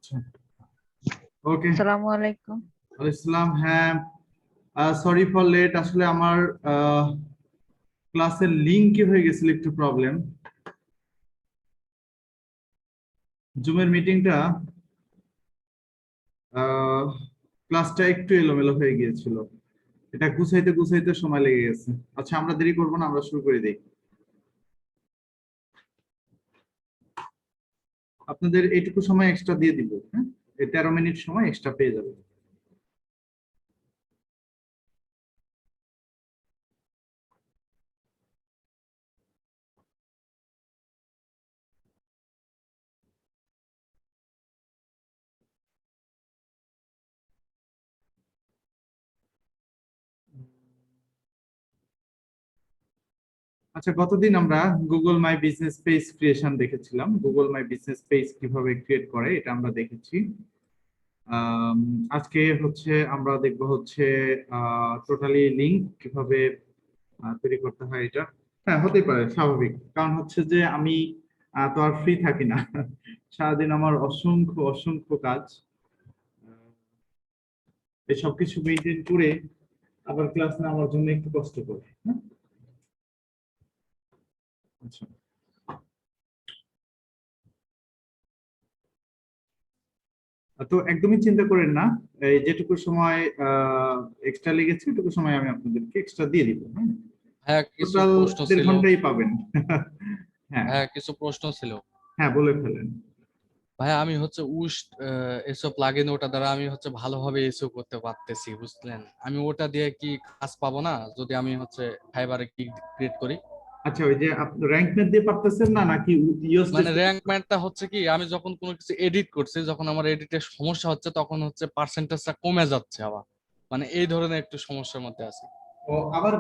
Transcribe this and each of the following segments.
আচ্ছা, ওকে। আসসালামু আলাইকুম। আসসালাম। হ্যাঁ, সরি ফর লেট। আসলে আমার ক্লাসের লিংকে হয়ে গেছিল একটু প্রবলেম। জুমের মিটিংটা ক্লাসটা একটু এলোমেলো হয়ে গিয়েছিল। এটা গুছাইতে গুছাইতে সময় লেগে গেছে। আচ্ছা, আমরা দেরি করবো না, আমরা শুরু করে দিই। আপনাদের এইটুকু সময় এক্সট্রা দিয়ে দিব। হ্যাঁ, এই 13 মিনিট সময় এক্সট্রা পেয়ে যাবে। আচ্ছা, গতদিন আমরা Google my business page creation দেখেছিলাম। গুগল মাই বিজনেস পেজ কিভাবে ক্রিয়েট করে এটা আমরা দেখেছি। আম, আজকে হচ্ছে আমরা দেখবো হচ্ছে টোটালি লিংক কিভাবে তৈরি করতে হয় এটা। হ্যাঁ, হতেই পারে, স্বাভাবিক। কারণ হচ্ছে যে আমি তো আর ফ্রি থাকি না। সারাদিন আমার অসংখ্য অসংখ্য কাজ। এই সবকিছু মেনটেন করে আবার ক্লাস নেওয়ার জন্য একটু কষ্ট করে। হ্যাঁ, আচ্ছা। তো একদমই চিন্তা করেন না। এই যেটুকু সময় এক্সট্রা লেগেছে এটুকু সময় আমি আপনাদেরকে এক্সট্রা দিয়ে দিব। হ্যাঁ, হ্যাঁ, কিছু টোটাল প্রশ্ন 1.5 ছিল। ঘন্টাই পাবেন। হ্যাঁ, হ্যাঁ, কিছু প্রশ্ন ছিল। হ্যাঁ, বলে ফেলেন। ভাই, আমি হচ্ছে এসব প্লাগইন ওটা দ্বারা আমি হচ্ছে ভালোভাবে এসও করতে পারতেছি, বুঝলেন? আমি ওটা দিয়ে কি কাজ পাবো না যদি আমি হচ্ছে ফাইবারে কি ক্রিয়েট করি? আচ্ছা, ওই যে আপনি র্যাঙ্ক ম্যাথ দিয়ে পারতেছেন না নাকি ইউএস মানে টেস্ট? র্যাঙ্ক ম্যানটা হচ্ছে কি, আমি যখন কোনো কিছু এডিট করছি, যখন আমার এডিটের সমস্যা হচ্ছে তখন হচ্ছে পার্সেন্টেজটা কমে যাচ্ছে আবার। মানে এই ধরনের একটু সমস্যার মধ্যে আছে। ও, আবার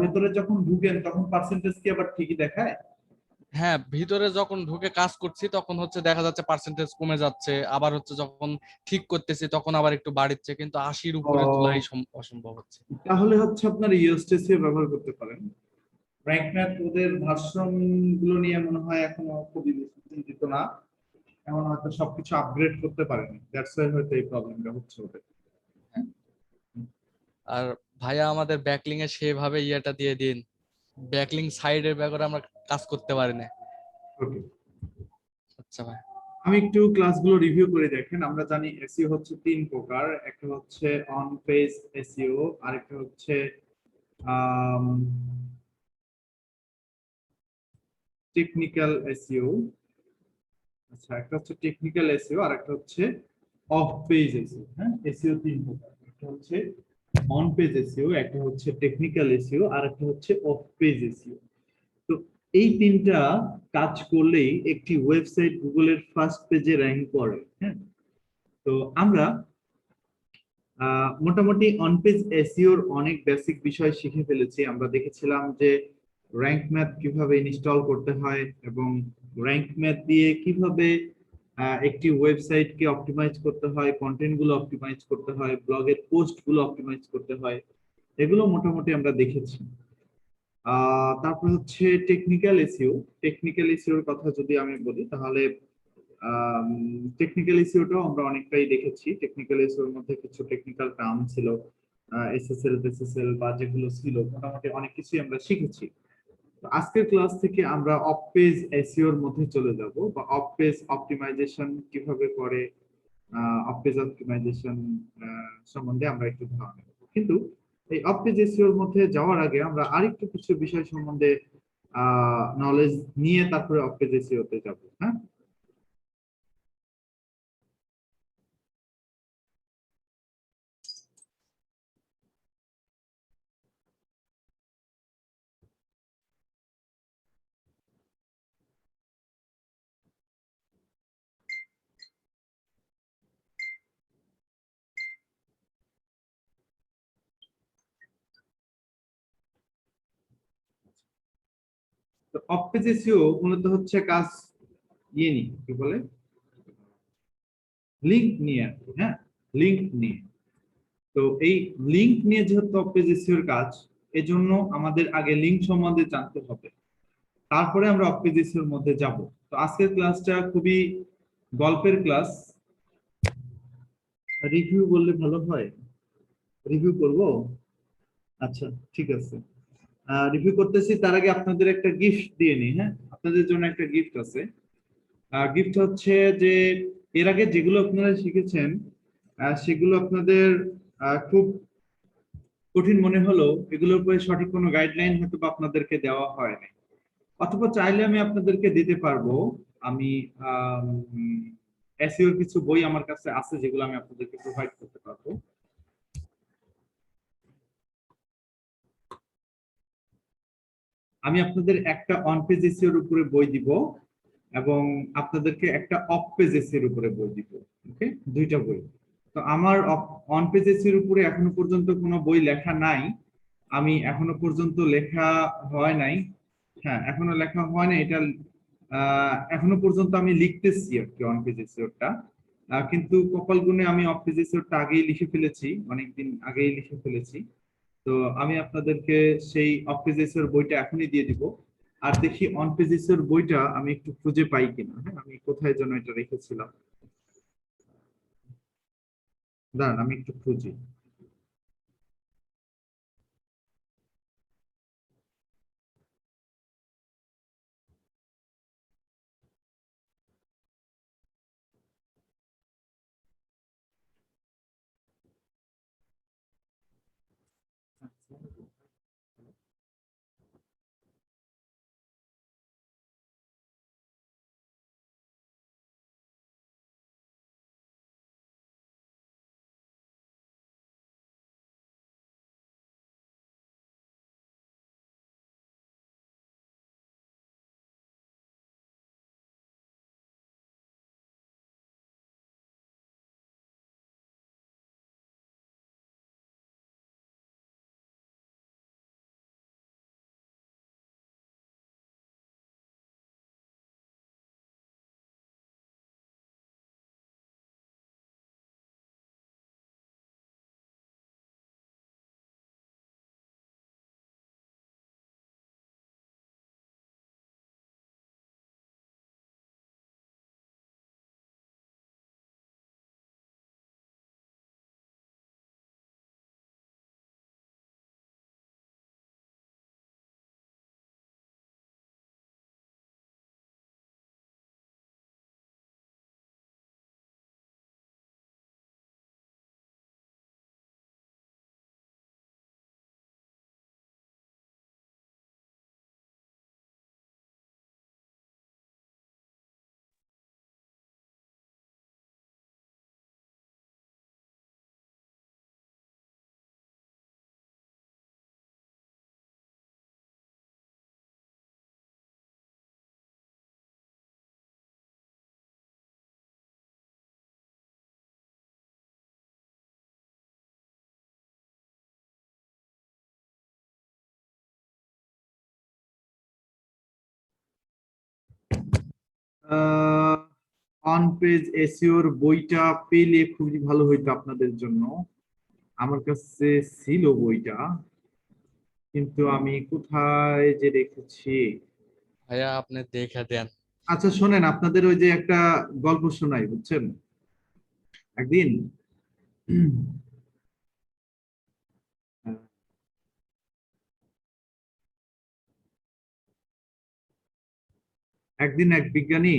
ভেতরে যখন ঢুকেন তখন পার্সেন্টেজ কি আবার ঠিকই দেখায়? হ্যাঁ, ভিতরে যখন ঢুকে কাজ করছি তখন হচ্ছে দেখা যাচ্ছে পার্সেন্টেজ কমে যাচ্ছে, আবার হচ্ছে যখন ঠিক করতেছি তখন আবার একটু বাড়ছে, কিন্তু 80-র উপরে তোলাই ও, অসম্ভব হচ্ছে। তাহলে হচ্ছে আপনার ইউএস টেস্ট ব্যবহার করতে পারেন। র্যাঙ্ক ম্যাথ ওদের ভার্সন গুলো নিয়ে মনে হয় এখনো খুবই বেশি চিন্তিত না। এমন হয়তো সবকিছু আপগ্রেড করতে পারেনি, দ্যাটস ওয়াই হয়তো এই প্রবলেমটা হচ্ছে ওদের। আর ভাইয়া, আমাদের ব্যাকলিং এ সেভাবে ইয়েটা দিয়ে দিন। ব্যাকলিং সাইডের ব্যাপারে আমরা কাজ করতে পারি না। ওকে, আচ্ছা ভাই। আমি একটু ক্লাসগুলো রিভিউ করে দেখেন। আমরা জানি এসইও হচ্ছে 3 প্রকার। একটা হচ্ছে অন পেজ এসইও, আরেকটা হচ্ছে টেকনিক্যাল এসইও। আচ্ছা, একটা হচ্ছে টেকনিক্যাল এসইও আর একটা হচ্ছে অফ পেজ এসইও। হ্যাঁ, এসইও 3 প্রকার। একটা হচ্ছে অন পেজ এসইও, একটা হচ্ছে টেকনিক্যাল এসইও আর একটা হচ্ছে অফ পেজ এসইও। তো এই তিনটা কাজ করলেই একটি ওয়েবসাইট গুগলের ফার্স্ট পেজে র্যাঙ্ক করে। হ্যাঁ, তো আমরা মোটামুটি অন পেজ এসইওর অনেক বেসিক বিষয় শিখে ফেলেছি। আমরা দেখেছিলাম যে র্যাঙ্ক ম্যাথ কিভাবে ইনস্টল করতে হয় এবং র্যাঙ্ক ম্যাথ দিয়ে কিভাবে একটি ওয়েবসাইটকে অপটিমাইজ করতে হয়, কন্টেন্ট গুলো অপটিমাইজ করতে হয়, ব্লগের পোস্ট গুলো অপটিমাইজ করতে হয়। এগুলো মোটামুটি আমরা দেখেছি। তারপর হচ্ছে টেকনিক্যাল এসইও। টেকনিক্যাল এসইওর কথা যদি আমি বলি তাহলে টেকনিক্যাল ইস্যুটাও আমরা অনেকটাই দেখেছি। টেকনিক্যাল ইস্যুর মধ্যে কিছু টেকনিক্যাল টার্ম ছিল, এসএসএল এসএসএল বা যেগুলো ছিল, মোটামুটি অনেক কিছুই আমরা শিখেছি। তো আজকের ক্লাস থেকে আমরা অফ পেজ এসইও এর মধ্যে চলে যাব, বা অফ পেজ অপটিমাইজেশন কিভাবে করে, অফ পেজ অপটিমাইজেশন সম্বন্ধে আমরা একটু ধারণা নেব। কিন্তু এই অফ পেজ এসইও এর মধ্যে যাওয়ার আগে আমরা আরেকটু কিছু বিষয় সম্বন্ধে নলেজ নিয়ে তারপরে অফ পেজ এসইও তে যাব। হ্যাঁ, তো অফ পেজ এসইও মূলত হচ্ছে কাজ কি বলে, লিংক নিয়ে আর কি। হ্যাঁ, লিংক নিয়ে। তো এই লিংক নিয়ে যেহেতু অফ পেজ এসইও এর কাজ, এজন্য আমাদের আগে লিংক সম্বন্ধে জানতে হবে, তারপরে আমরা অফ পেজ এসইও এর মধ্যে যাব। তো আজকের ক্লাসটা খুবই গল্পের ক্লাস রিভিউ বললে ভালো হয়। রিভিউ করব, আচ্ছা ঠিক আছে। রিভিউ করতেছি, তার আগে আপনাদের একটা গিফট দিয়ে নিই। হ্যাঁ, আপনাদের জন্য একটা গিফট আছে। গিফট হচ্ছে যে এর আগে যেগুলো আপনারা শিখেছেন সেগুলো আপনাদের খুব কঠিন মনে হলো, এগুলোর উপরে সঠিক কোনো গাইডলাইন হয়তো বা আপনাদেরকে দেওয়া হয়নি, অথবা চাইলে আমি আপনাদেরকে দিতে পারবো। আমি এসইওর কিছু বই আমার কাছে আছে যেগুলো আমি আপনাদেরকে প্রোভাইড করতে পারবো। আমি আপনাদের একটা অন পেজ এসইওর উপরে বই দিব এবং আপনাদেরকে একটা অফ পেজ এসইওর উপরে বই দিব। ওকে, দুইটা বই। তো আমার অন পেজ এসইওর উপরে এখনো পর্যন্ত কোনো বই লেখা নাই, আমি এখনো পর্যন্ত লেখা হয় নাই। হ্যাঁ, এখনো লেখা হয় না এটা। এখনো পর্যন্ত আমি লিখতেছি আর কি অন পেজ এসইওটা। কিন্তু কপাল গুণে আমি অফ পেজ এসইওটা আগেই লিখে ফেলেছি, অনেকদিন আগেই লিখে ফেলেছি। তো আমি আপনাদেরকে সেই অফ পেজ এসইওর বইটা এখনই দিয়ে দিব। আর দেখি অন পেজ এসইওর বইটা আমি একটু খুঁজে পাই কিনা। হ্যাঁ, আমি কোথায় যেন এটা রেখেছিলাম, দাঁড়ান আমি একটু খুঁজি। অন পেজ এসইওর বইটা পেলে খুবই ভালো হইতো আপনাদের জন্য। আমার কাছে ছিল বইটা, কিন্তু আমি কোথায় যে রেখেছি। ভাইয়া আপনি দেখে দেন। আচ্ছা শোনেন, আপনাদের ওই যে একটা গল্প শোনাই, বুঝছেন। একদিন একদিন এক বিজ্ঞানী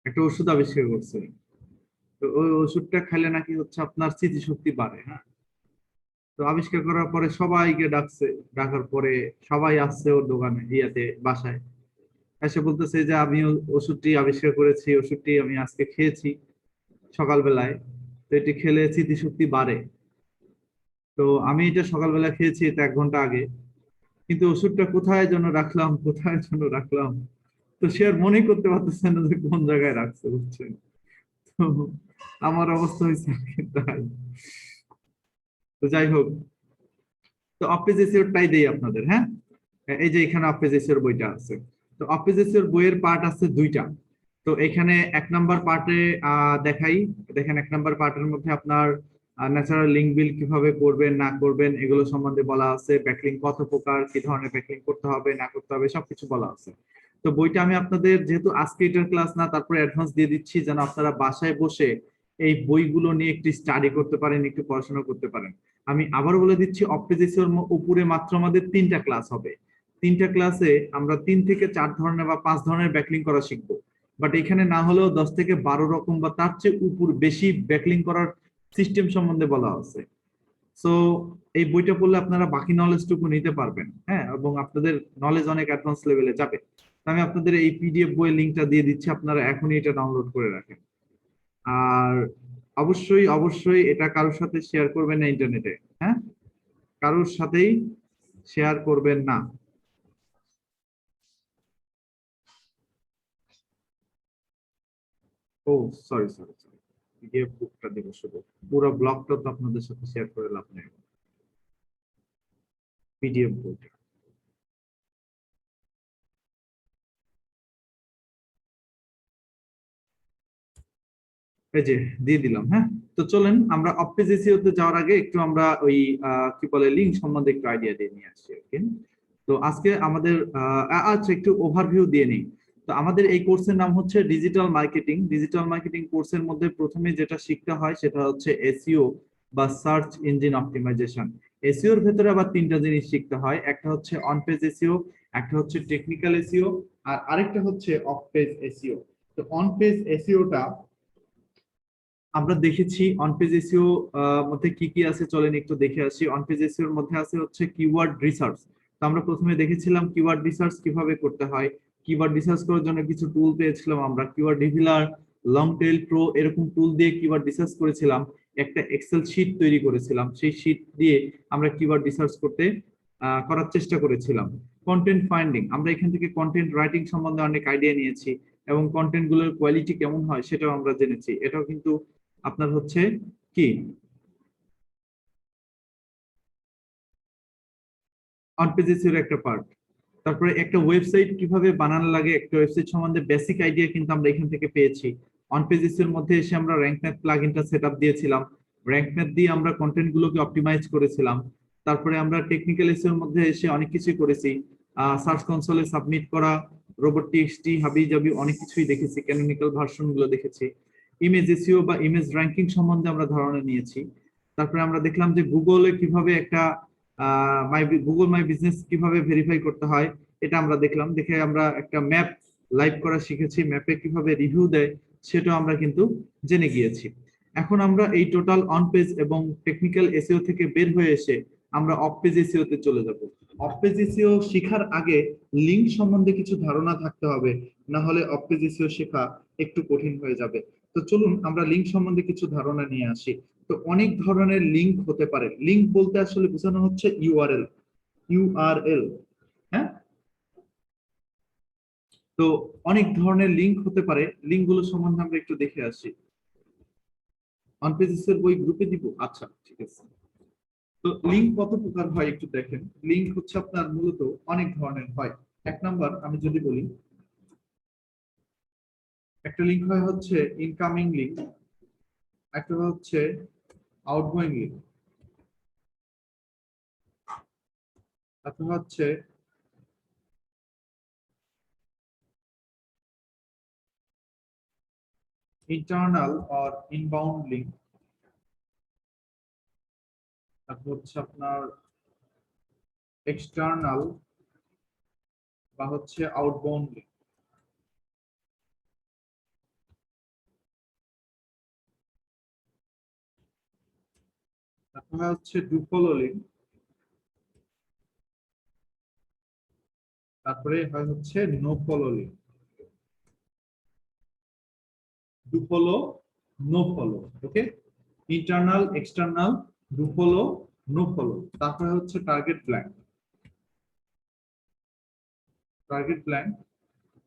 একটা ওষুধ আবিষ্কার করছে। তো ওই ওষুধটা খেলে নাকি হচ্ছে আপনার স্মৃতিশক্তি বাড়ে। হ্যাঁ, তো আবিষ্কার করার পরে সবাইকে ডাকছে, ডাকার পরে সবাই আসছে ওর দোকানে, ইয়াতে, বাসায়। এসে বলতেছে যে আমি ওষুধটি আবিষ্কার করেছি, ওষুধটি আমি আজকে খেয়েছি সকালবেলায়। তো এটি খেলে স্মৃতিশক্তি বাড়ে। তো আমি এটা সকালবেলা খেয়েছি, এটা 1 ঘন্টা আগে। কিন্তু ওষুধটা কোথায় যেন রাখলাম, কোথায় যেন রাখলাম। তো সে আর মনেই করতে পারতেছে না যে কোন জায়গায় রাখছে, বুঝছেন। তো আমার অবস্থা হয়েছে আর কি তাই। তো যাই হোক, তো অপেজেসিওরটাই দেই আপনাদের। হ্যাঁ, এই যে এখানে অপেজেসিওর বইটা আছে। তো অপেজেসিওর বইয়ের পার্ট আছে 2টা। তো এখানে 1 নম্বর পার্টে দেখাই। দেখেন 1 নম্বর পার্টের মধ্যে আপনার ন্যাচারাল লিঙ্ক বিল্ড কিভাবে করবেন না করবেন এগুলো সম্বন্ধে বলা আছে। ব্যাকলিং কত প্রকার, কি ধরনের ব্যাকলিং করতে হবে না করতে হবে সবকিছু বলা আছে। তো বইটা আমি আপনাদের যেহেতু আজকে এটার ক্লাস না, তারপরে অ্যাডভান্স দিয়ে দিচ্ছি যেন আপনারা বাসায় বসে এই বইগুলো নিয়ে একটু স্টাডি করতে পারেন, একটু পড়াশোনা করতে পারেন। আমি আবার বলে দিচ্ছি, অপটিজিসিওর উপরে মাত্র আমাদের 3টা ক্লাস হবে। 3টা ক্লাসে আমরা 3 থেকে 4 ধরনের বা 5 ধরনের ব্যাকলিং করা শিখবো। বাট এখানে না হলেও 10 থেকে 12 রকম বা তার চেয়ে উপর বেশি ব্যাকলিং করার সিস্টেম সম্বন্ধে বলা আছে। সো এই বইটা পড়লে আপনারা বাকি নলেজটুকু নিতে পারবেন, হ্যাঁ, এবং আপনাদের নলেজ অনেক অ্যাডভান্স লেভেলে যাবে। আমি আপনাদের এই পিডিএফ বইয়ের লিঙ্কটা দিয়ে দিচ্ছি, আপনারা এখনই এটা ডাউনলোড করে রাখেন। আর অবশ্যই অবশ্যই এটা কারোর সাথে শেয়ার করবেন না ইন্টারনেটে, হ্যাঁ, কারোর সাথেই শেয়ার করবেন না। ও সরি সরি সরি, পিডিএফ বুকটা দিব শুধু, পুরো ব্লগটা তো আপনাদের সাথে শেয়ার করে লাভ নেই। পিডিএফ বইটা এই যে দিয়ে দিলাম, হ্যাঁ। তো চলেন আমরা অফিস এসিওতে যাওয়ার আগে একটু আমরা ওই কি বলে লিঙ্ক সম্বন্ধে একটু আইডিয়া দিয়ে নিয়ে আসছি, ওকে। তো আজকে আমাদের আচ্ছা একটু ওভারভিউ দিয়ে নিই। তো আমাদের এই কোর্সের নাম হচ্ছে ডিজিটাল মার্কেটিং। ডিজিটাল মার্কেটিং কোর্সের মধ্যে প্রথমে যেটা শিখতে হয় সেটা হচ্ছে এসইও বা সার্চ ইঞ্জিন অপটিমাইজেশন। এসইওর ভেতরে আবার 3টা জিনিস শিখতে হয়, একটা হচ্ছে অন পেজ এসইও, একটা হচ্ছে টেকনিক্যাল এসইও, আর আরেকটা হচ্ছে অফ পেজ এসইও। তো অন পেজ এসইওটা আমরা দেখেছি। অন পেজ এসইও মধ্যে কি কি আছে চলেন একটু দেখে আসি। অন পেজ এসইও এর মধ্যে আছে হচ্ছে কিওয়ার্ড রিসার্চ। তো আমরা প্রথমে দেখেছিলাম কিওয়ার্ড রিসার্চ কিভাবে করতে হয়। কিওয়ার্ড রিসার্চ করার জন্য কিছু টুল পেয়েছিলাম আমরা, কিওয়ার্ড রিভিলার, লং টেল প্রো, এরকম টুল দিয়ে কিওয়ার্ড রিসার্চ করেছিলাম। একটা এক্সেল শিট তৈরি করেছিলাম, সেই শিট দিয়ে আমরা কিওয়ার্ড রিসার্চ করার চেষ্টা করেছিলাম। কন্টেন্ট ফাইন্ডিং, আমরা এখান থেকে কন্টেন্ট রাইটিং সম্বন্ধে অনেক আইডিয়া নিয়েছি এবং কন্টেন্ট গুলোর কোয়ালিটি কেমন হয় সেটাও আমরা জেনেছি। এটাও কিন্তু আপনার হচ্ছে কি অন পেজেস এর একটা পার্ট। তারপরে একটা ওয়েবসাইট কিভাবে বানানো লাগে, একটা ওয়েবসাইট সম্বন্ধে বেসিক আইডিয়া কিন্তু আমরা এখান থেকে পেয়েছি। অন পেজেস এর মধ্যে এসে আমরা র্যাঙ্ক ম্যাথ প্লাগইনটা সেটআপ দিয়েছিলাম, র্যাঙ্ক ম্যাথ দিয়ে আমরা কন্টেন্ট গুলোকে অপটিমাইজ করেছিলাম। তারপরে আমরা টেকনিক্যাল এসইও এর মধ্যে এসে অনেক কিছু করেছি, সার্চ কনসোলে সাবমিট করা, রোবট টিএক্সটি, হাবি জাবি অনেক কিছুই দেখেছি, ক্যানোনিক্যাল ভার্সন গুলো দেখেছি। ইমেজ এসইও বা ইমেজ র্যাঙ্কিং সম্বন্ধে আমরা ধারণা নিয়েছি। তারপরে আমরা দেখলাম যে গুগলে কিভাবে একটা গুগল মাই বিজনেস কিভাবে ভেরিফাই করতে হয় এটা আমরা দেখলাম। দেখে আমরা একটা ম্যাপ লাইভ করা শিখেছি, ম্যাপে কিভাবে রিভিউ দেয় সেটাও আমরা কিন্তু জেনে গিয়েছি। এখন আমরা এই টোটাল অন পেজ এবং টেকনিক্যাল এসইও থেকে বের হয়ে এসে আমরা অফ পেজ এসইও তে চলে যাব। অফ পেজ এসইও শেখার আগে লিঙ্ক সম্বন্ধে কিছু ধারণা থাকতে হবে, না হলে অফ পেজ এসইও শেখা একটু কঠিন হয়ে যাবে। তো চলুন আমরা লিঙ্ক সম্বন্ধে কিছু ধারণা নিয়ে আসি। তো অনেক ধরনের লিঙ্ক হতে পারে। লিঙ্ক বলতে আসলে বোঝানো হচ্ছে ইউআরএল, ইউআরএল, হ্যাঁ। তো অনেক ধরনের লিঙ্ক হতে পারে, লিঙ্ক গুলো সম্বন্ধে আমরা একটু দেখে আসি। অন পেজেস এর বই গ্রুপে দিব, আচ্ছা ঠিক আছে। তো লিঙ্ক কত প্রকার হয় একটু দেখেন। লিঙ্ক হচ্ছে আপনার মূলত অনেক ধরনের হয়। এক নাম্বার আমি যদি বলি, একটা লিঙ্ক হয় হচ্ছে ইনকামিং লিঙ্ক, একটা হচ্ছে আউটগোয়িং লিঙ্ক, একটা হচ্ছে ইন্টারনাল অর ইনবাউন্ড লিঙ্ক, তারপর হচ্ছে আপনার এক্সটার্নাল বা হচ্ছে আউটবাউন্ড লিঙ্ক। তারপরে হচ্ছে ডুফলো লিঙ্ক, তারপরে হয় হচ্ছে no follow link. Dofollow, no follow, okay. Internal, external, dofollow, no follow. তারপরে হচ্ছে টার্গেট ব্ল্যাঙ্ক, টার্গেট ব্ল্যাঙ্ক।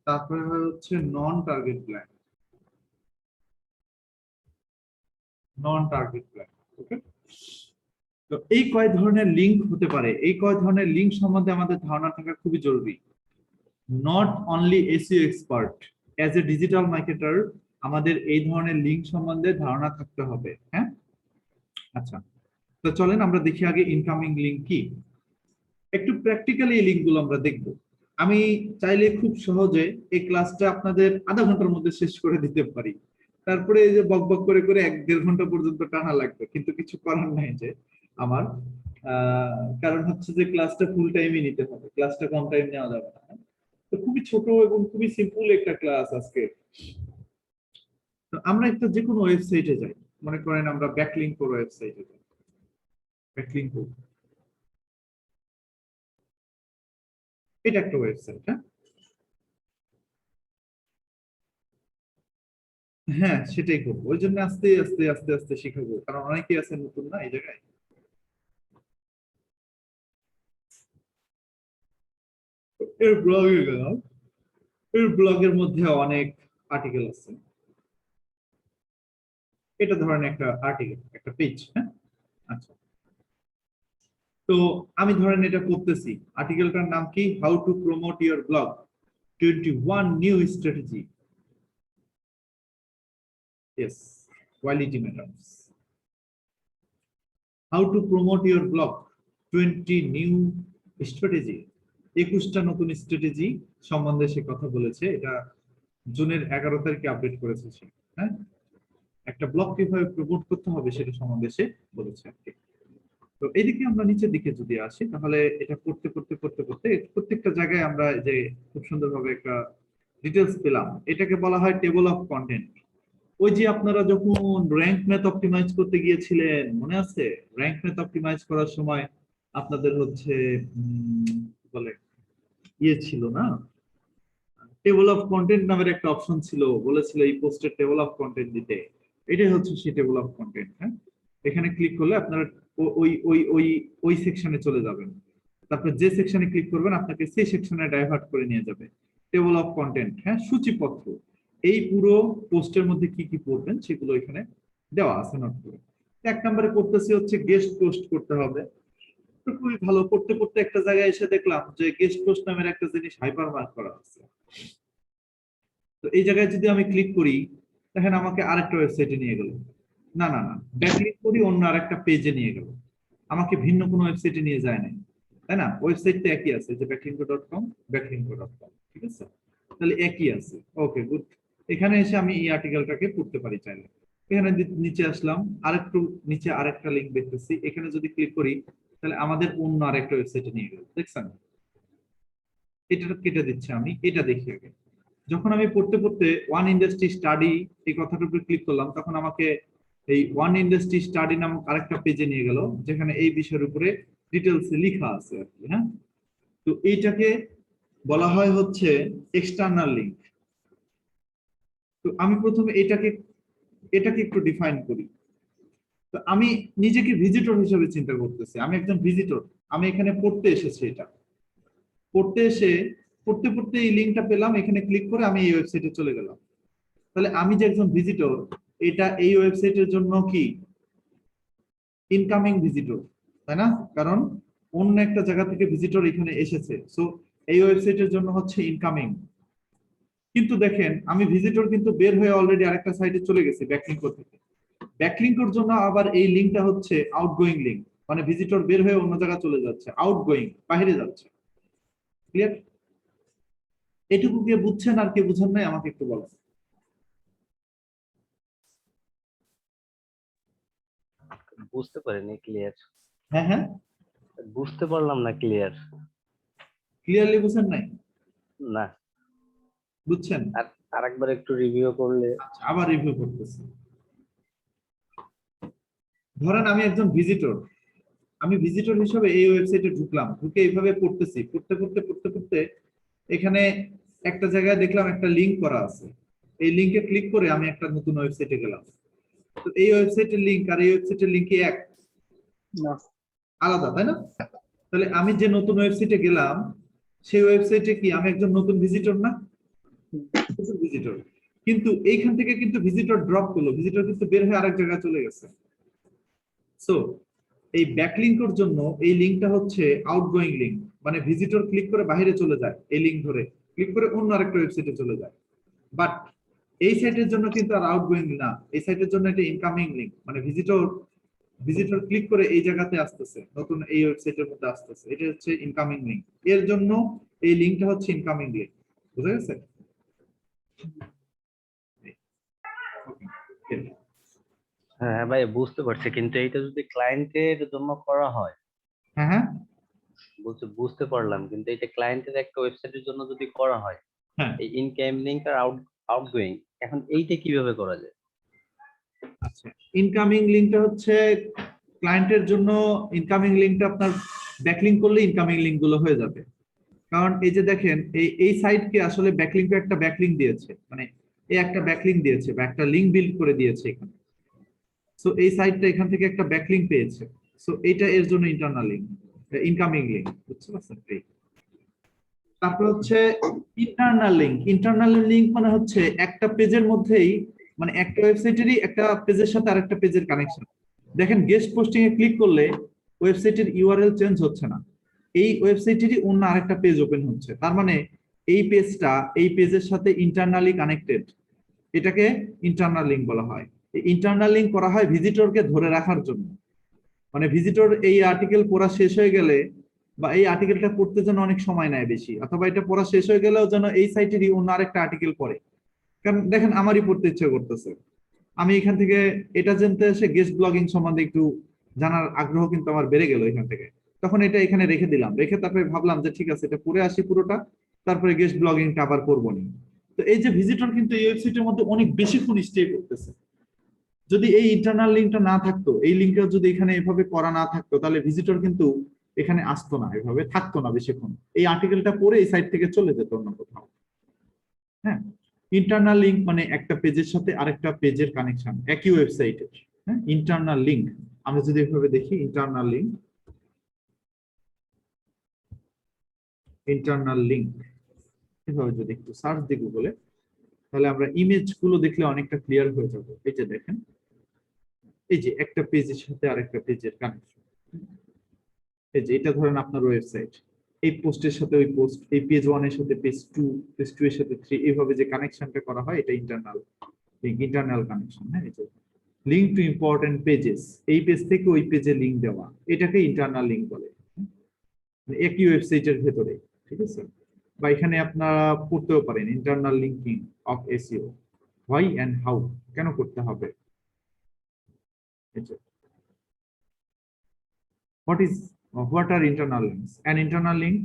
তারপরে হয় হচ্ছে non target blank, non target blank, okay. তো এই কয় ধরনের লিঙ্ক হতে পারে, এই কয় ধরনের লিঙ্ক সম্বন্ধে আমাদের ধারণা থাকা খুবই জরুরি। Not only SEO expert, as a digital marketer আমাদের এই ধরনের লিঙ্ক সম্বন্ধে ধারণা থাকতে হবে, হ্যাঁ। আচ্ছা, তো চলেন আমরা দেখি আগে ইনকামিং লিঙ্ক কি। একটু প্র্যাকটিক্যালি এই লিঙ্ক গুলো আমরা দেখব। আমি চাইলে খুব সহজে এই ক্লাসটা আপনাদের আধা ঘন্টার মধ্যে শেষ করে দিতে পারি। তারপরে এই যে বক বক করে করে 1-1.5 ঘন্টা পর্যন্ত টানা লাগবে, কিন্তু কিছু করার নাই যে আমার। কারণ হচ্ছে যে ক্লাসটা ফুল টাইমই নিতে হবে, ক্লাসটা কম টাইম নেওয়া যাবে না। তো খুবই ছোট এবং খুবই সিম্পল একটা ক্লাস আজকে। তো আমরা একটা যে কোনো ওয়েবসাইটে যাই, মনে করেন আমরা ব্যাকলিংক করে ওয়েবসাইটে যাই, ব্যাকলিংক, এটা একটা ওয়েবসাইট। হ্যাঁ, হ্যাঁ সেটাই করবো, ওই জন্য আস্তে আস্তে আস্তে আস্তে শিখাবো, কারণ অনেকেই আছে নতুন না এই জায়গায়। তো এর ব্লগে গেলাম, এর ব্লগের মধ্যে অনেক আর্টিকেল আছে। এটা ধরেন একটা আর্টিকেল, একটা পেজ। হ্যাঁ, আচ্ছা। তো আমি ধরেন এটা করতেছি, আর্টিকেলটার নাম কি, how to promote your blog 21 new strategy, yes, quality matters, how to promote your blog 20 new strategy, 21টা নতুন স্ট্র্যাটেজি সম্বন্ধে সে কথা বলেছে। এটা জুনের 11 তারিখে আপডেট করেছে সে। হ্যাঁ, একটা ব্লগ কিভাবে প্রমোট করতে হবে সেটা সম্বন্ধে সে বলেছে আর কি। তো এইদিকে আমরা নিচের দিকে যদি আসি, তাহলে এটা পড়তে পড়তে পড়তে পড়তে প্রত্যেকটা জায়গায় আমরা যে খুব সুন্দরভাবে একটা ডিটেলস পেলাম। এটাকে বলা হয় টেবল অফ কন্টেন্ট। ওই যে আপনারা যখন র্যাঙ্ক ম্যাথ অপটিমাইজ করতে গিয়েছিলেন, মনে আছে? র্যাঙ্ক ম্যাথ অপটিমাইজ করার সময় আপনাদের হচ্ছে বলে ইয়ে ছিল না, টেবল অফ কন্টেন্ট নামের একটা অপশন ছিল, বলেছিল এই পোস্টের টেবল অফ কন্টেন্ট দিতে। এটাই হচ্ছে সেই টেবল অফ কন্টেন্ট। হ্যাঁ, এখানে ক্লিক করলে আপনারা ওই ওই ওই ওই সেকশনে চলে যাবেন। তারপর যে সেকশনে ক্লিক করবেন আপনাকে সেই সেকশনে ডাইভার্ট করে নিয়ে যাবে। টেবল অফ কন্টেন্ট, হ্যাঁ, সূচিপত্র। এই পুরো পোস্টের মধ্যে কি কি পড়বেন সেগুলো এখানে দেওয়া আছে নোট করে। 1 নম্বরে করতেছি হচ্ছে গেস্ট পোস্ট করতে হবে। তো খুবই ভালো, পড়তে পড়তে একটা জায়গায় এসে দেখলাম যে গেস্ট পোস্ট নামের একটা জিনিস হাইপার মার্ক করা আছে। তো এই জায়গায় যদি আমি ক্লিক করি, দেখেন আমাকে আরেকটা ওয়েবসাইটে নিয়ে গেল। না না না, ব্যাকলিক করি অন্য আরেকটা পেজে নিয়ে গেল, আমাকে ভিন্ন কোনো ওয়েবসাইটে নিয়ে যায় নাই, তাই না? ওয়েবসাইট তো একই আছে, যে backlink.com, backlink.com, ঠিক আছে? তাহলে একই আছে, ওকে গুড। এখানে এসে আমি এই আর্টিকেলটাকে পড়তে পারি চাইলে। এখানে নিচে আসলাম, আরেকটু নিচে আরেকটা লিংক দেখতেছি, এখানে যদি ক্লিক করি তাহলে আমাদের অন্য আরেকটা ওয়েবসাইটে নিয়ে গেল, দেখছেন? এটা কেটে দিচ্ছে, আমি এটা দেখি আগে। যখন আমি পড়তে পড়তে ওয়ান ইন্ডাস্ট্রি স্টাডি এই কথাটার উপর ক্লিক করলাম, তখন আমাকে এই ওয়ান ইন্ডাস্ট্রি স্টাডি নামক আরেকটা পেজে নিয়ে গেল, যেখানে এই বিষয়ের উপরে ডিটেলস লেখা আছে আর কি। হ্যাঁ, তো এইটাকে বলা হয় হচ্ছে এক্সটার্নাল লিংক। তো আমি প্রথমে এটাকে এটাকে একটু ডিফাইন করি। তো আমি নিজেকে ভিজিটর হিসেবে চিন্তা করতেছি, আমি একজন ভিজিটর, আমি এখানে পড়তে এসেছি। এটা পড়তে এসে পড়তে পড়তে এই লিঙ্কটা পেলাম, এখানে ক্লিক করে আমি এই ওয়েবসাইটে চলে গেলাম। তাহলে আমি যে একজন ভিজিটর, এটা এই ওয়েবসাইটের জন্য কি ইনকামিং ভিজিটর, তাই না? কারণ অন্য একটা জায়গা থেকে ভিজিটর এখানে এসেছে, সো এই ওয়েবসাইটের জন্য হচ্ছে ইনকামিং। কিন্তু দেখেন আমি ভিজিটর কিন্তু বের হয়ে অলরেডি আরেকটা সাইটে চলে গেছি ব্যাকলিঙ্ক থেকে। ব্যাকলিঙ্কের জন্য আবার এই লিঙ্কটা হচ্ছে আউটগোয়িং লিঙ্ক, মানে ভিজিটর বের হয়ে অন্য জায়গায় চলে যাচ্ছে, আউটগোয়িং, বাইরে যাচ্ছে। ক্লিয়ার? এটুকু কে বুঝছেন আর কে বুঝেন নাই আমাকে একটু বলেন। বুঝতে পারিনি ক্লিয়ার। হ্যাঁ হ্যাঁ, বুঝতে পারলাম না ক্লিয়ার। ক্লিয়ারলি বুঝেন নাই? না, বুঝছেন? আর আরেকবার একটু রিভিউ করলে। আচ্ছা, আবার রিভিউ করতেছি। ধরেন আমি একজন ভিজিটর, আমি ভিজিটর হিসেবে এই ওয়েবসাইটে ঢুকলাম, ঢুকে এইভাবে পড়তেছি, পড়তে পড়তে পড়তে পড়তে এখানে একটা জায়গায় দেখলাম একটা লিংক করা আছে। এই লিংকে ক্লিক করে আমি একটা নতুন ওয়েবসাইটে গেলাম। তো এই ওয়েবসাইটের লিংক আর এই ওয়েবসাইটের লিংক কি এক? না, আলাদা, তাই না? তাহলে আমি যে নতুন ওয়েবসাইটে গেলাম, সেই ওয়েবসাইটে কি আমি একজন নতুন ভিজিটর না? ভিজিটর। কিন্তু এইখান থেকে কিন্তু ভিজিটর ড্রপ করলো, ভিজিটর কিন্তু বের হয়ে আরেক জায়গায় চলে গেছে। সো এই ব্যাকলিংকের জন্য এই লিংকটা হচ্ছে আউটগোয়িং লিংক, মানে ভিজিটর ক্লিক করে বাইরে চলে যায়, এই লিংক ধরে ক্লিক করে অন্য আরেকটা ওয়েবসাইটে চলে যায়। বাট এই সাইটের জন্য কিন্তু আর আউটগোয়িং না, এই সাইটের জন্য এটা ইনকামিং লিংক, মানে ভিজিটর ভিজিটর ক্লিক করে এই জায়গাতে আসতেছে, নতুন এই ওয়েবসাইটের মধ্যে আসতেছে, এটা হচ্ছে ইনকামিং লিংক। এর জন্য এই লিঙ্কটা হচ্ছে ইনকামিং লিঙ্ক, বুঝা গেছে? Okay. হ্যাঁ ভাই বুঝতে পারছি, কিন্তু এইটা যদি ক্লায়েন্টের জন্য করা হয়, হ্যাঁ হ্যাঁ বলছে বুঝতে পারলাম, কিন্তু এটা ক্লায়েন্টের একটা ওয়েবসাইটের জন্য যদি করা হয়, হ্যাঁ এই ইনকামিং আর আউটগোয়িং, এখন এইটা কিভাবে করা যায়? আচ্ছা, ইনকামিং লিঙ্কটা হচ্ছে ক্লায়েন্টের জন্য। ইনকামিং লিঙ্কটা আপনার ব্যাকলিঙ্ক করলে ইনকামিং লিঙ্ক গুলো হয়ে যাবে। কারণ এই যে দেখেন, এই সাইটকে আসলে ব্যাকলিঙ্ক একটা ব্যাকলিঙ্ক দিয়েছে, মানে এই একটা ব্যাকলিঙ্ক দিয়েছে বা একটা লিঙ্ক বিল্ড করে দিয়েছে এখানে। সো এই সাইটটা এখান থেকে একটা ব্যাকলিঙ্ক পেয়েছে। সো এটা এর জন্য ইন্টারনাল লিঙ্ক, ইনকামিং লিঙ্ক, বুঝতে পারছেন? তারপর হচ্ছে ইন্টারনাল লিঙ্ক। ইন্টারনাল লিঙ্ক মানে হচ্ছে একটা পেজের মধ্যেই, মানে একটা ওয়েবসাইটেরই একটা পেজের সাথে আরেকটা পেজের কানেকশন। দেখেন গেস্ট পোস্টিং এ ক্লিক করলে ওয়েবসাইটের ইউআরএল চেঞ্জ হচ্ছে না, এই ওয়েবসাইটেরই অন্য আরেকটা পেজ ওপেন হচ্ছে। তার মানে এই পেজটা এই পেজের সাথে ইন্টারনালি কানেক্টেড, এটাকে ইন্টারনাল লিঙ্ক বলা হয়। ইন্টারনাল লিঙ্ক করা হয় ভিজিটরকে ধরে রাখার জন্য। মানে ভিজিটর এই আর্টিকেল পড়া শেষ হয়ে গেলে, বা এই আর্টিকেলটা পড়তে যেন অনেক সময় নেয় বেশি, অথবা এটা পড়া শেষ হয়ে গেলেও যেন এই সাইটেরই অন্য আরেকটা আর্টিকেল পড়ে। কারণ দেখেন আমারই পড়তে ইচ্ছে করতেছে, আমি এখান থেকে এটা জানতে এসে গেস্ট ব্লগিং সম্বন্ধে একটু জানার আগ্রহ কিন্তু আমার বেড়ে গেল এখান থেকে। তখন এটা এখানে রেখে দিলাম, রেখে তারপরে ভাবলাম যে ঠিক আছে এটা পড়ে আসি পুরোটা, তারপরে গেস্ট ব্লগিংটা আবার করবো নি। তো এই যে ভিজিটর কিন্তু এই ওয়েবসাইটের মধ্যে অনেক বেশিক্ষণ স্টে করতেছে। যদি এই ইন্টারনাল লিঙ্কটা না থাকতো, এই লিঙ্কটা যদি এখানে এভাবে করা না থাকতো, তাহলে ভিজিটর কিন্তু এখানে আসতো না, এভাবে থাকতো না বেশিক্ষণ, এই আর্টিকেলটা পড়ে এই সাইট থেকে চলে যেত অন্য কোথাও। হ্যাঁ, ইন্টারনাল লিঙ্ক মানে একটা পেজের সাথে আরেকটা পেজের কানেকশন একই ওয়েবসাইটের। হ্যাঁ, ইন্টারনাল লিঙ্ক আমরা যদি এভাবে দেখি, ইন্টারনাল লিঙ্ক, ইন্টারনাল লিঙ্ক এভাবে যদি একটু সার্চ দিই গুগলে, তাহলে আমরা ইমেজ গুলো দেখলে অনেকটা ক্লিয়ার হয়ে যাবে। এই যে দেখেন, এই যে একটা পেজের সাথে আরেকটা পেজের কানেকশন। এই যে এটা ধরেন আপনার ওয়েবসাইট, এই পোস্টের সাথে ওই পোস্ট, এই পেজ 1 এর সাথে পেজ 2, পেজ 2 এর সাথে 3, এইভাবে যে কানেকশনটা করা হয় এটা ইন্টারনাল লিঙ্ক, ইন্টারনাল কানেকশন। হ্যাঁ, এই যে লিঙ্ক টু ইম্পর্টেন্ট পেজেস, এই পেজ থেকে ওই পেজে লিঙ্ক দেওয়া, এটাকে ইন্টারনাল লিঙ্ক বলে, মানে একই ওয়েবসাইটের ভেতরে। ঠিক আছে, বা এখানে আপনারা পড়তেও পারেন internal linking of SEO, why and how, কেন করতে হবে। What are internal links? An internal link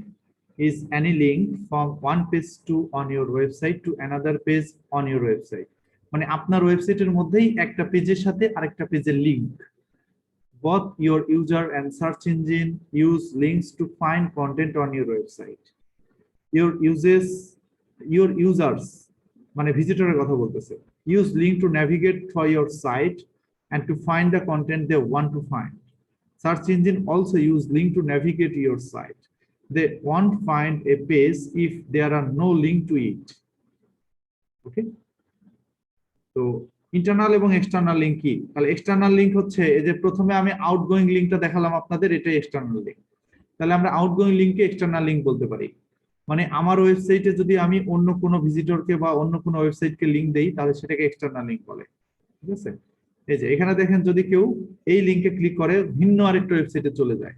is any link from one page to on your website to another page on your website. মানে আপনার ওয়েবসাইটের মধ্যেই একটা পেজের সাথে আরেকটা পেজের link. Both your user and search engine use links to find content on your website. Your users মানে ভিজিটরের কথা বলতেছে, use link to navigate through your site and to find the content they want to find. Search engine also use link to navigate your site. They won't find a page if there are no link to it. Okay? তো internal এবং external link কি? তাহলে external link হচ্ছে এই যে প্রথমে আমি outgoing লিঙ্কটা দেখালাম আপনাদের, এটাই এক্সটার্নাল লিঙ্ক। তাহলে আমরা আউটগোয়িং লিঙ্ককে এক্সটার্নাল লিঙ্ক বলতে পারি। মানে আমার ওয়েবসাইটে যদি আমি অন্য কোনো ভিজিটরকে বা অন্য কোনো ওয়েবসাইটকে লিঙ্ক দেই, তাহলে সেটাকে এক্সটার্নাল লিঙ্ক বলে। ঠিক আছে, এই যে এখানে দেখেন যদি কেউ এই লিঙ্কে ক্লিক করে ভিন্ন আরেকটা ওয়েবসাইটে চলে যায়,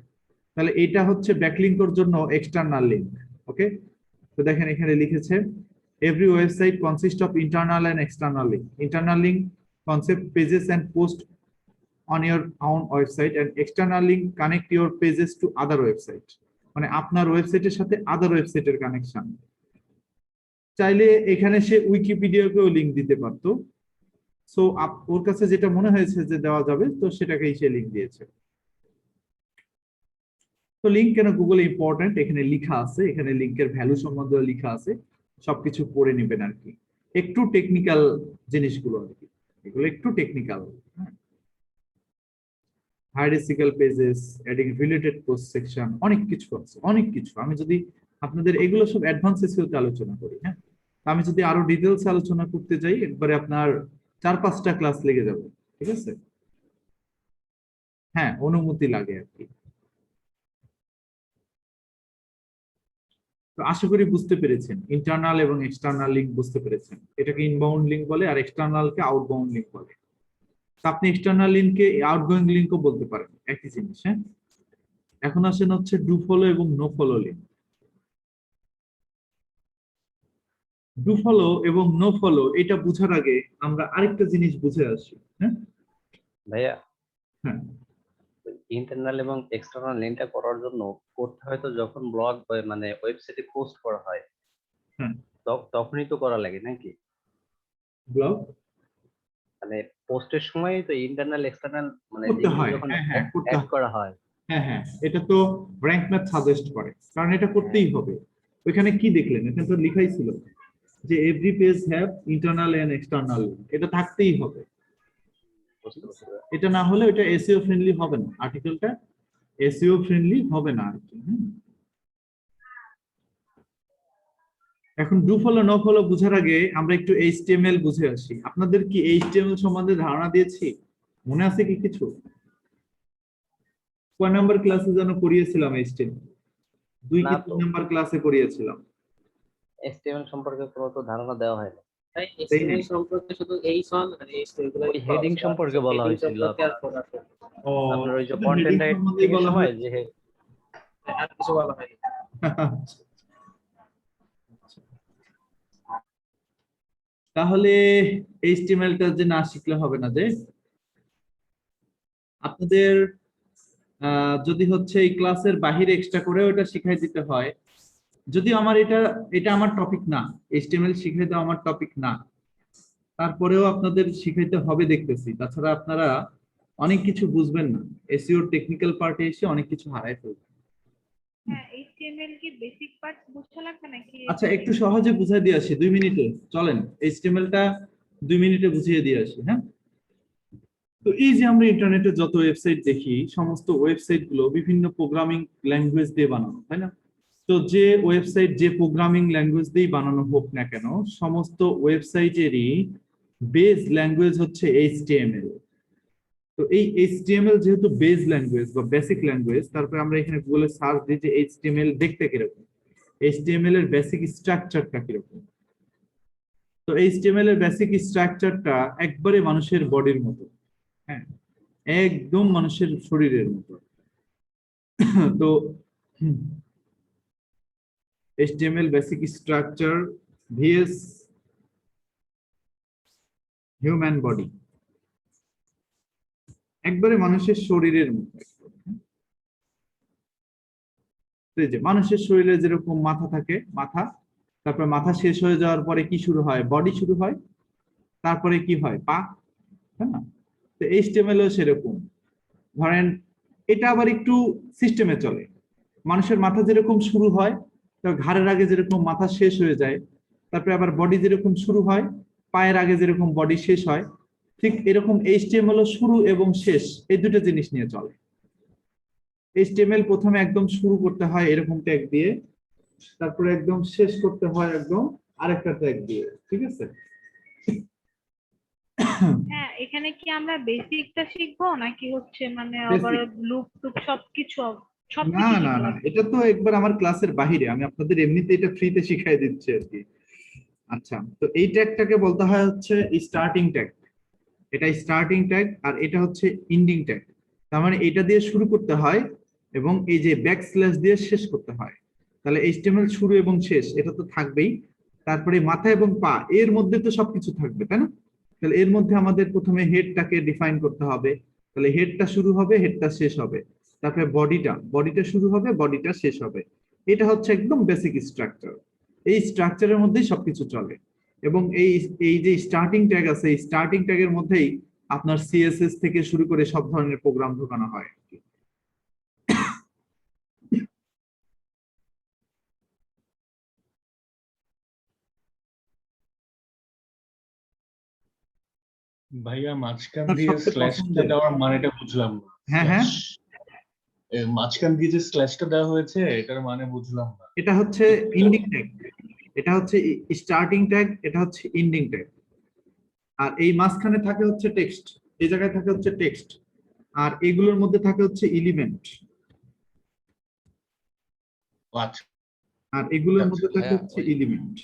তাহলে এটা হচ্ছে ব্যাকলিঙ্কের জন্য এক্সটার্নাল লিঙ্ক। ওকে, তো দেখেন এখানে লিখেছে every website consists of internal and external link. Internal link concept pages and post on your own website, and external link connect your pages to other website. মানে আপনার ওয়েবসাইটের সাথে আদার ওয়েবসাইটের কানেকশন। চাইলে এখানে সে উইকিপিডিয়াকেও লিঙ্ক দিতে পারতো। সো ওর কাছে যেটা মনে হয়েছে যে দেওয়া যাবে, তো সেটাকেই সে লিঙ্ক দিয়েছে। তো লিঙ্ক কেন গুগলে ইম্পর্টেন্ট, এখানে লেখা আছে, এখানে লিঙ্কের ভ্যালু সম্বন্ধে লেখা আছে, সবকিছু পড়ে নেবেন আর কি। একটু টেকনিক্যাল জিনিসগুলো আর কি, এগুলো একটু technical. Hierarchical pages, adding related post section, অনেক কিছু আছে, অনেক কিছু। আমি যদি আপনাদের এগুলো সব অ্যাডভান্স এসইওতে আলোচনা করি, হ্যাঁ, আমি যদি আরো ডিটেলস আলোচনা করতে যাই, একবারে আপনার 4-5টা ক্লাস লেগে যাবে। ঠিক আছে, হ্যাঁ, অনুমতি লাগে আর কি। তো আশা করি বুঝতে পেরেছেন, ইন্টারনাল এবং এক্সটার্নাল লিঙ্ক বুঝতে পেরেছেন। এটাকে ইনবাউন্ড লিঙ্ক বলে, আর এক্সটার্নালকে আউটবাউন্ড লিঙ্ক বলে। আপনি এক্সটার্নাল লিঙ্ককে আউটগোয়িং লিঙ্কও বলতে পারেন, একই জিনিস। হ্যাঁ, এখন আসেন হচ্ছে ডু ফলো এবং no follow link. Do follow এবং নো ফলো এটা বোঝার আগে আমরা আরেকটা জিনিস বুঝে আসি। হ্যাঁ ভাইয়া হ্যাঁ ইন্টারনাল এবং এক্সটার্নাল লিঙ্কটা করার জন্য করতে হয় তো যখন ব্লগ মানে ওয়েবসাইটে পোস্ট করা হয় হ্যাঁ তখনই তো করা লাগে নাকি? ব্লগ মানে পোস্টের সময় তো ইন্টারনাল এক্সটার্নাল মানে করতে লিঙ্কগুলো হয়, যখন হ্যাঁ হ্যাঁ করতে অ্যাড হয়, করা হয় হ্যাঁ হ্যাঁ এটা তো র্যাঙ্ক ম্যাথ সাজেস্ট করে, কারণ এটা করতেই হবে। ওইখানে কি দেখলেন, এখানে তো লেখাই ছিল যে every page have internal and external, এটা থাকতেই হবে। বুঝতে পারছি। এটা না হলে এটা এসইও ফ্রেন্ডলি হবে না, আর্টিকেলটা এসইও ফ্রেন্ডলি হবে না আর কি। এখন ডু ফলো নো ফলো বুঝার আগে আমরা একটু এইচটিএমএল বুঝে আসি। আপনাদের কি এইচটিএমএল সম্বন্ধে ধারণা দিয়েছি? মনে আছে কি কিছু? কয় নাম্বার ক্লাসে যেন পড়িয়েছিলাম এইচটিএমএল? 2 না কি তো 3 নাম্বার ক্লাসে পড়িয়েছিলাম? এসটিএমএল সম্পর্কে কোনো তো ধারণা দেওয়া হয় না। তাই তাই HTML নাকি? সম্পর্কে শুধু এই সন আর এই এগুলো ওই হেডিং সম্পর্কে বলা heading হয়েছিল সম্পর্কে আর আপনার। পড়া ও আপনার ওই যে শুধু কন্টেন্ট heading সম্বন্ধেই রাইটিং এর বলা সময় হয়। যে আর কিছু বলা হয়নি। তাহলে এইচটিএমএলটা যে না শিখলে হবে না, যে আপনাদের যদি হচ্ছে এই ক্লাসের বাহিরে এক্সট্রা করে ওটা শিখাই দিতে হয়। যদি আমার এটা এটা আমার টপিক না, এইচটিএমএল শিখাই দেওয়া আমার টপিক না, তারপরেও আপনাদের শিখাইতে হবে দেখতেছি, তাছাড়া আপনারা অনেক কিছু বুঝবেন না, এসইওর টেকনিক্যাল পার্টে এসে অনেক কিছু হারাই ফেলবেন। হ্যাঁ, HTML কি বেসিক পার্টস বুঝতে লাগবে নাকি? আচ্ছা একটু সহজে বুঝিয়ে দিয়ে আসি 2 মিনিটে, চলেন এইচটিএমএলটা 2 মিনিটে বুঝিয়ে দিয়ে আসি। হ্যাঁ, তো এই যে আমরা ইন্টারনেটে যত ওয়েবসাইট দেখি, সমস্ত ওয়েবসাইট গুলো বিভিন্ন প্রোগ্রামিং ল্যাঙ্গুয়েজ দিয়ে বানানো, তাই না? তো যে ওয়েবসাইট যে প্রোগ্রামিং ল্যাঙ্গুয়েজ দিয়ে বানানো হোক না কেন, সমস্ত ওয়েবসাইটেরই বেস ল্যাঙ্গুয়েজ হচ্ছে এইচটিএমএল। তো এই এইচটিএমএল যেহেতু বেস ল্যাঙ্গুয়েজ বা বেসিক ল্যাঙ্গুয়েজ, তারপরে আমরা এখানে গুগলে সার্চ দিই যে এইচটিএমএল দেখতে কিরকম, এইচটিএমএল এর বেসিক স্ট্রাকচারটা কিরকম। তো এইচটিএমএল এর বেসিক স্ট্রাকচারটা একবারে মানুষের বডির মতো, হ্যাঁ একদম মানুষের শরীরের মতো। তো HTML basic structure VS human body, একবারে মানুষের শরীরের মতো। এই যে মানুষের শরীরে যেরকম মাথা থাকে, মাথা, তারপর মাথা শেষ হয়ে যাওয়ার পরে কি শুরু হয়, বডি শুরু হয়, তারপরে কি হয়, পা, তাই না? তো HTML ও সেরকম। ধরেন এটা আবার একটু সিস্টেমে চলে, মানুষের মাথা যেরকম শুরু হয়, তো ঘাড়ের আগে যেরকম মাথা শেষ হয়ে যায়, তারপরে আবার বডি যেরকম শুরু হয়, পায়ের আগে যেরকম বডি শেষ হয়, ঠিক এরকম HTML শুরু এবং শেষ এই দুটো জিনিস নিয়ে চলে। HTML প্রথমে একদম শুরু করতে হয় এরকম ট্যাগ দিয়ে, তারপরে একদম শেষ করতে হয় একদম আরেকটা ট্যাগ দিয়ে, ঠিক আছে? হ্যাঁ, এখানে কি আমরা বেসিকটা শিখবো নাকি হচ্ছে মানে আবার Basic? লুপ টুপ সবকিছু না সবকিছু না শিখবো? না, এটা তো একবার আমার ক্লাসের বাহিরে, আমি আপনাদের এমনিতে এটা ফ্রিতে শিখাই দিচ্ছি আর কি। আচ্ছা, তো এই ট্যাগটাকে বলতে হয় হচ্ছে স্টার্টিং ট্যাগ, এটা স্টার্টিং ট্যাগ, আর এটা হচ্ছে এন্ডিং ট্যাগ। তার মানে এটা দিয়ে শুরু করতে হয় এবং এই যে ব্যাক স্ল্যাশ দিয়ে শেষ করতে হয়। তাহলে HTML শুরু এবং শেষ এটা তো থাকবেই, তারপরে মাথা এবং পা এর মধ্যে তো সবকিছু থাকবে, তাই না? তাহলে এর মধ্যে আমাদের প্রথমে হেডটাকে ডিফাইন করতে হবে, তাহলে হেডটা শুরু হবে, হেডটা শেষ হবে, তারপরে বডিটা শুরু হবে, বডিটা শেষ হবে। এটা হচ্ছে একদম বেসিক স্ট্রাকচার, এই স্ট্রাকচারের মধ্যেই সবকিছু চলে। এবং এই এই যে স্টার্টিং ট্যাগ আছে, এই স্টার্টিং ট্যাগের মধ্যেই আপনার সিএসএস থেকে শুরু করে সব ধরনের প্রোগ্রাম ঢোকানো হয়। ভাইয়া মাঝখান আপনার দিয়ে সবচেয়ে স্ল্যাশটা পছন্দের, দেওয়ার মানেটা বুঝলাম না। হ্যাঁ হ্যাঁ, মাঝখান দিয়ে যে স্ল্যাশটা দেওয়া হয়েছে এটার মানে বুঝলাম না। এটা হচ্ছে এন্ডিং ট্যাগ, এটা হচ্ছে স্টার্টিং ট্যাগ, এটা হচ্ছে এন্ডিং ট্যাগ। আর এই মাঝখানে থাকে হচ্ছে টেক্সট, এই জায়গায় থাকে হচ্ছে টেক্সট, আর এগুলোর মধ্যে থাকে হচ্ছে এলিমেন্ট, আচ্ছা আর এগুলোর আচ্ছা, মধ্যে থাকে হ্যাঁ, হচ্ছে ওই এলিমেন্ট।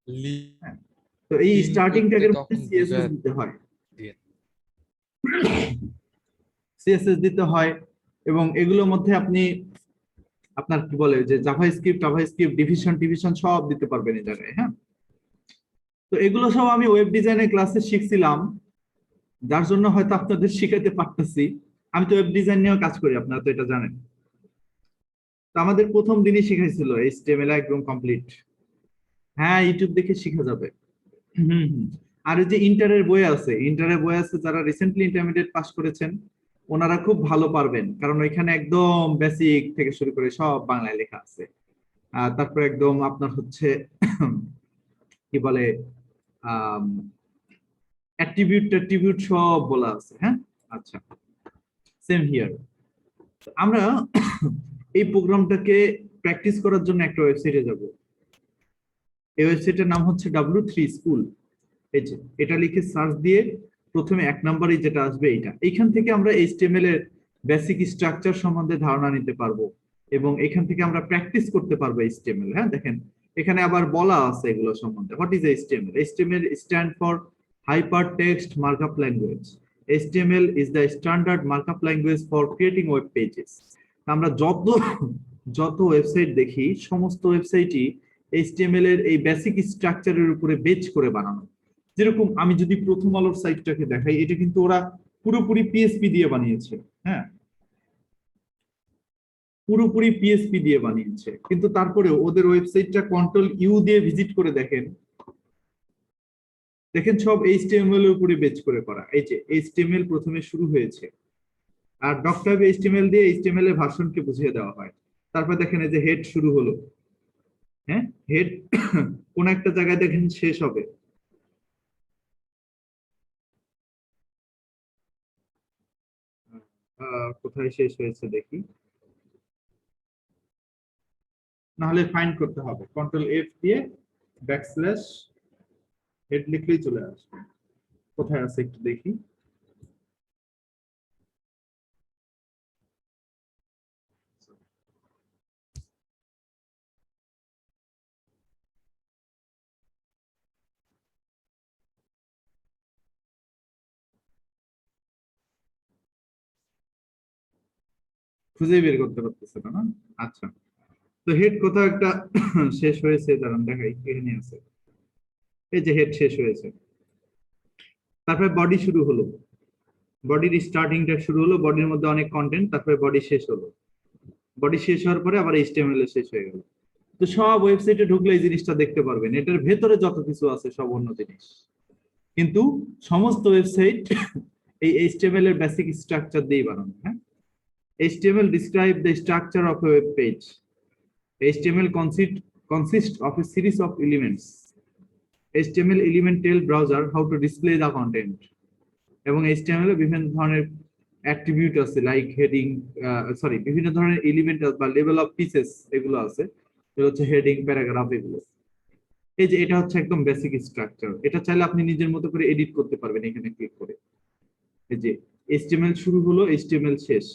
লিঙ্ক তো এই স্টার্টিং করতে ট্যাগের মধ্যে তখন সিএসএস বুঝায় দিতে হয়, দিয়ে। সিএসএস দিতে হয়, এবং এগুলোর মধ্যে আপনি আপনার কি বলে যে জাভাস্ক্রিপ্ট ডিভিশন সব দিতে পারবেন এই জায়গায়। হ্যাঁ, তো এগুলো সব আমি ওয়েব ডিজাইনের ক্লাসে শিখছিলাম, যার জন্য হয়তো আপনাদের শিখাইতে পারতেছি। আমি তো ওয়েব ডিজাইন নিয়েও কাজ করি, আপনারা তো এটা জানেন। তো আমাদের প্রথম দিনই শিখাইছিল এইচটিএমএল একদম কমপ্লিট। হ্যাঁ, ইউটিউব দেখে শিখা যাবে। হুম হুম। আর এই যে ইন্টারের বই আছে যারা রিসেন্টলি ইন্টারমিডিয়েট পাস করেছেন, ওনারা খুব ভালো পারবেন, কারণ ওইখানে একদম বেসিক থেকে শুরু করে সব বাংলায় লেখা আছে। আর তারপর একদম আপনার হচ্ছে কি বলে অ্যাট্রিবিউট সব বলা আছে। হ্যাঁ, আচ্ছা, সেম হিয়ার। আমরা এই প্রোগ্রামটাকে প্র্যাকটিস করার জন্য একটা ওয়েবসাইটে যাব। এই ওয়েবসাইটের নাম হচ্ছে W3 স্কুল। এই যে এটা লিখে সার্চ দিয়ে প্রথমে 1 নম্বরে যেটা আসবে এইটা, এইখান থেকে আমরা এইচটিএমএল এর বেসিক স্ট্রাকচার সম্বন্ধে ধারণা নিতে পারবো এবং এখান থেকে আমরা প্র্যাকটিস করতে পারবো এইচটিএমএল। হ্যাঁ, দেখেন এখানে আবার বলা আছে এগুলো সম্বন্ধে। What is HTML? HTML stand for hypertext markup language. HTML is the standard markup language for creating web pages. আমরা যত ওয়েবসাইট দেখি, সমস্ত ওয়েবসাইটই HTML এর এই বেসিক স্ট্রাকচারের উপরে বেচ করে বানানো। যেরকম আমি যদি প্রথম আলোর সাইটটাকে দেখাই, এটা কিন্তু ওরা পুরোপুরি পিএসপি দিয়ে বানিয়েছে। হ্যাঁ, পুরোপুরি পিএসপি দিয়ে বানিয়েছে, কিন্তু তারপরেও ওদের ওয়েবসাইটটা Ctrl+U দিয়ে ভিজিট করে দেখেন সব HTML এর উপরে বেচ করে করা। এই যে HTML প্রথমে শুরু হয়েছে, আর ডক্টর HTML দিয়ে HTML এর ভার্সনকে বুঝিয়ে দেওয়া হয়। তারপর দেখেন এই যে হেড শুরু হলো। হ্যাঁ, হেড কোন একটা জায়গায় দেখেন শেষ হবে। কোথায় শেষ হয়েছে দেখি, নাহলে ফাইন্ড করতে হবে। Ctrl+F দিয়ে ব্যাকস্ল্যাশ হেড লিখলেই চলে আসবে। কোথায় আছে একটু দেখি। খুঁজে বের করতে পারতেছে না। আচ্ছা, তো হেড কোথাও একটা শেষ হয়েছে, দাঁড়ান দেখাই, এখানে আছে। এই যে হেড শেষ হয়েছে, তারপরে বডি শুরু হলো। বডির স্টার্টিংটা শুরু হলো, বডির মধ্যে অনেক কন্টেন্ট, তারপরে বডি শেষ হলো। বডি শেষ হওয়ার পরে আবার HTML শেষ হয়ে গেল। তো সব ওয়েবসাইটে ঢুকলে এই জিনিসটা দেখতে পারবেন, এটার ভেতরে যত কিছু আছে সব অন্য জিনিস। কিন্তু সমস্ত ওয়েবসাইট এই HTML এর বেসিক স্ট্রাকচার দিয়ে বানানো। হ্যাঁ, HTML describe the structure of a web page. HTML consists of a series of elements. HTML element tell browser how to display the content. এবং HTML এ বিভিন্ন ধরনের অ্যাট্রিবিউট আছে, লাইক হেডিং, বিভিন্ন ধরনের এলিমেন্ট বা লেভেল অফ পিসেস এগুলো আছে। এগুলো হচ্ছে হেডিং, প্যারাগ্রাফ, এগুলো। এই যে এটা হচ্ছে একদম বেসিক স্ট্রাকচার। এটা চাইলে আপনি নিজের মতো করে এডিট করতে পারবেন এখানে ক্লিক করে। এই যে HTML শুরু হলো, HTML শেষ।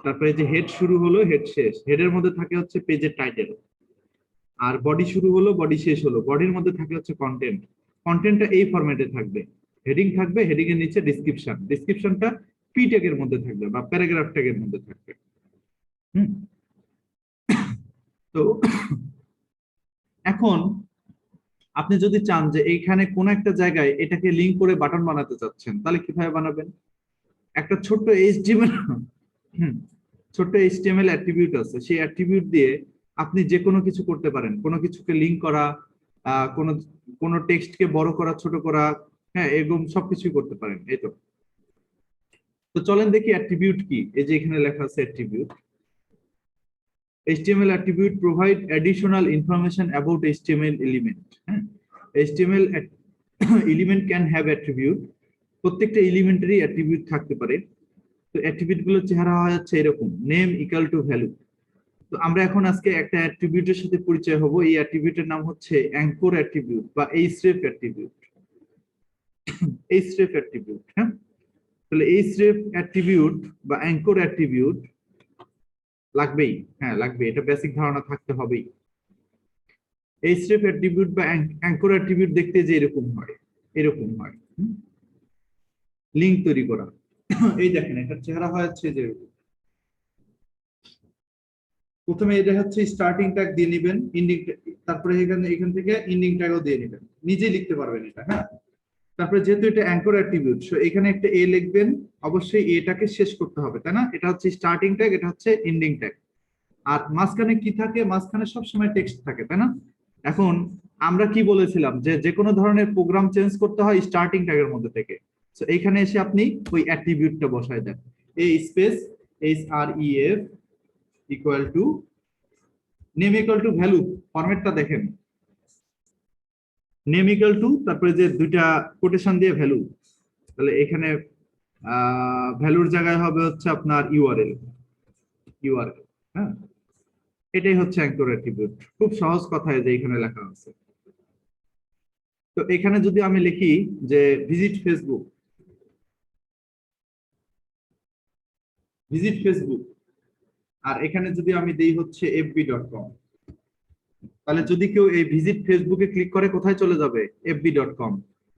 তারপরে যে হেড শুরু হলো, হেড শেষ। হেডের মধ্যে থাকে হচ্ছে পেজের টাইটেল। আর বডি শুরু হলো, বডি শেষ হলো। বডির মধ্যে থাকে হচ্ছে কন্টেন্ট। কন্টেন্টটা এই ফরম্যাটে থাকবে। হেডিং থাকবে, হেডিং এর নিচে ডেসক্রিপশন। ডেসক্রিপশনটা পি ট্যাগের মধ্যে থাকবে বা প্যারাগ্রাফ ট্যাগের মধ্যে থাকবে। তো এখন আপনি যদি চান যে এইখানে কোন একটা জায়গায় এটাকে লিংক করে বাটন বানাতে চাচ্ছেন, তাহলে কিভাবে বানাবেন? একটা ছোট্ট HTML অ্যাট্রিবিউট আছে, সেই অ্যাট্রিবিউট দিয়ে আপনি যে কোনো কিছু করতে পারেন। কোনো কিছুকে লিংক করা, কোনো টেক্সটকে বড় করা, ছোট করা, হ্যাঁ, এরকম সবকিছুই করতে পারেন। এই তো চলেন দেখি অ্যাট্রিবিউট কি। এই যে এখানে লেখা আছে attribute. HTML attribute provide additional information about HTML element. হ্যাঁ, HTML element can have attribute. প্রত্যেকটা এলিমেন্টারি অ্যাট্রিবিউট থাকতে পারে। তো অ্যাট্রিবিউট গুলোর চেহারা হয় হচ্ছে এরকম, নেম ইকুয়াল টু ভ্যালু। তো আমরা এখন আজকে একটা অ্যাট্রিবিউটের সাথে পরিচয় হব। এই অ্যাট্রিবিউটের নাম হচ্ছে অ্যাঙ্কর অ্যাট্রিবিউট বা href অ্যাট্রিবিউট। href attribute. হ্যাঁ, তাহলে href অ্যাট্রিবিউট বা অ্যাঙ্কর অ্যাট্রিবিউট লাগবেই। হ্যাঁ, লাগবে, এটা বেসিক ধারণা থাকতে হবেই। href অ্যাট্রিবিউট বা অ্যাঙ্কর অ্যাট্রিবিউট দেখতে যে এরকম হয়, এরকম হয়। লিংক তৈরি করা। এই দেখেন এটার চেহারা হয় হচ্ছে যে প্রথমে এটা হচ্ছে স্টার্টিং ট্যাগ দিয়ে নেবেন, এন্ডিং, তারপরে এখান থেকে এন্ডিং ট্যাগও দিয়ে নেবেন, নিজেই লিখতে পারবেন এটা। হ্যাঁ, তারপরে যেহেতু এটা অ্যাঙ্কর অ্যাট্রিবিউট, সো এখানে একটা এ লিখবেন, অবশ্যই এটাকে শেষ করতে হবে, তাই না? এটা হচ্ছে স্টার্টিং ট্যাগ, এটা হচ্ছে এন্ডিং ট্যাগ। আর মাঝখানে কি থাকে? মাঝখানে সবসময় টেক্সট থাকে, তাই না? এখন আমরা কি বলেছিলাম যে যে কোনো ধরনের প্রোগ্রাম চেঞ্জ করতে হয় স্টার্টিং ট্যাগের মধ্যে থেকে। সো এখানে এসে আপনি ওই অ্যাট্রিবিউটটা বসায় দেন, a space href equal to name equal to value. ফরম্যাটটা দেখেন, নেম ইকুয়াল টু, তারপরে যে দুইটা কোটেশন দিয়ে ভ্যালু, তাহলে এখানে ভ্যালুর জায়গায় হবে হচ্ছে আপনার ইউআরএল। হ্যাঁ, এটাই হচ্ছে অ্যাঙ্কর অ্যাট্রিবিউট। খুব সহজ কথায় যে এখানে লেখা আছে। তো এখানে যদি আমি লিখি যে ভিজিট ফেসবুক, আর এখানে যদি আমি দেই হচ্ছে fb.com, তাহলে যদি কেউ এই ভিজিট ফেসবুকে ক্লিক করে কোথায় চলে যাবে? fb.com।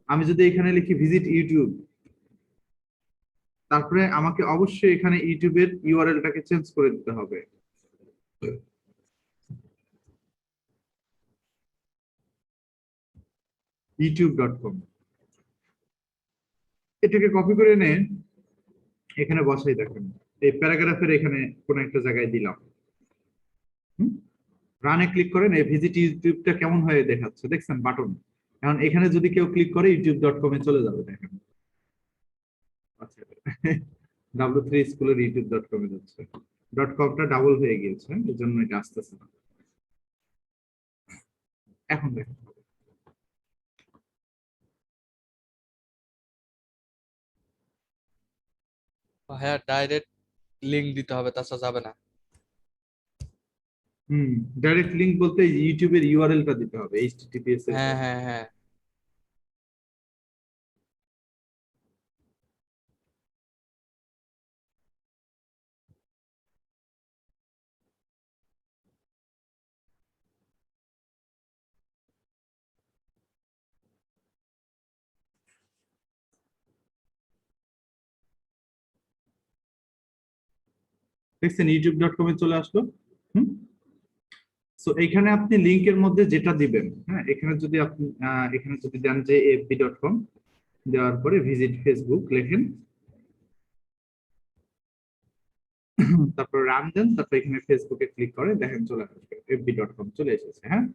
আমি যদি এখানে লিখি ভিজিট ইউটিউব, তারপরে আমাকে অবশ্যই এখানে ইউটিউবের ইউআরএলটাকে চেঞ্জ করে দিতে হবে। youtube.com, এটাকে কপি করে এনে এখানে বসাই, দেখেন এই প্যারাগ্রাফের এখানে কোন একটা জায়গায় দিলাম। রানে ক্লিক করেন, এই ভিজিট ইউটিউবটা কেমন হয়ে দেখাচ্ছে দেখছেন বাটন। এখন এখানে যদি কেউ ক্লিক করে youtube.com এ চলে যাবে, দেখেন। আচ্ছা, w3 স্কুলের youtube.com এ যাচ্ছে, .comটা ডাবল হয়ে গিয়েছে, এর জন্য এটা আসতেছে না। এখন দেখেন, হ্যাঁ ডাইরেক্ট লিংক দিতে হবে, তাছাড়া যাবে না। ডাইরেক্ট লিংক বলতে ইউটিউবের ইউআরএলটা দিতে হবে, https এর। হ্যাঁ হ্যাঁ হ্যাঁ, দেখছেন youtube.com এ চলে আসলো। সো এখানে আপনি লিংকের মধ্যে যেটা দিবেন, হ্যাঁ, এখানে যদি আপনি এখানে যদি দেন যে fb.com, দেওয়ার পরে ভিজিট ফেসবুক লেখেন, তারপর রান দেন, তারপর এখানে ফেসবুকে ক্লিক করে দেখেন চলে আসবে, fb.com চলে এসেছে। হ্যাঁ,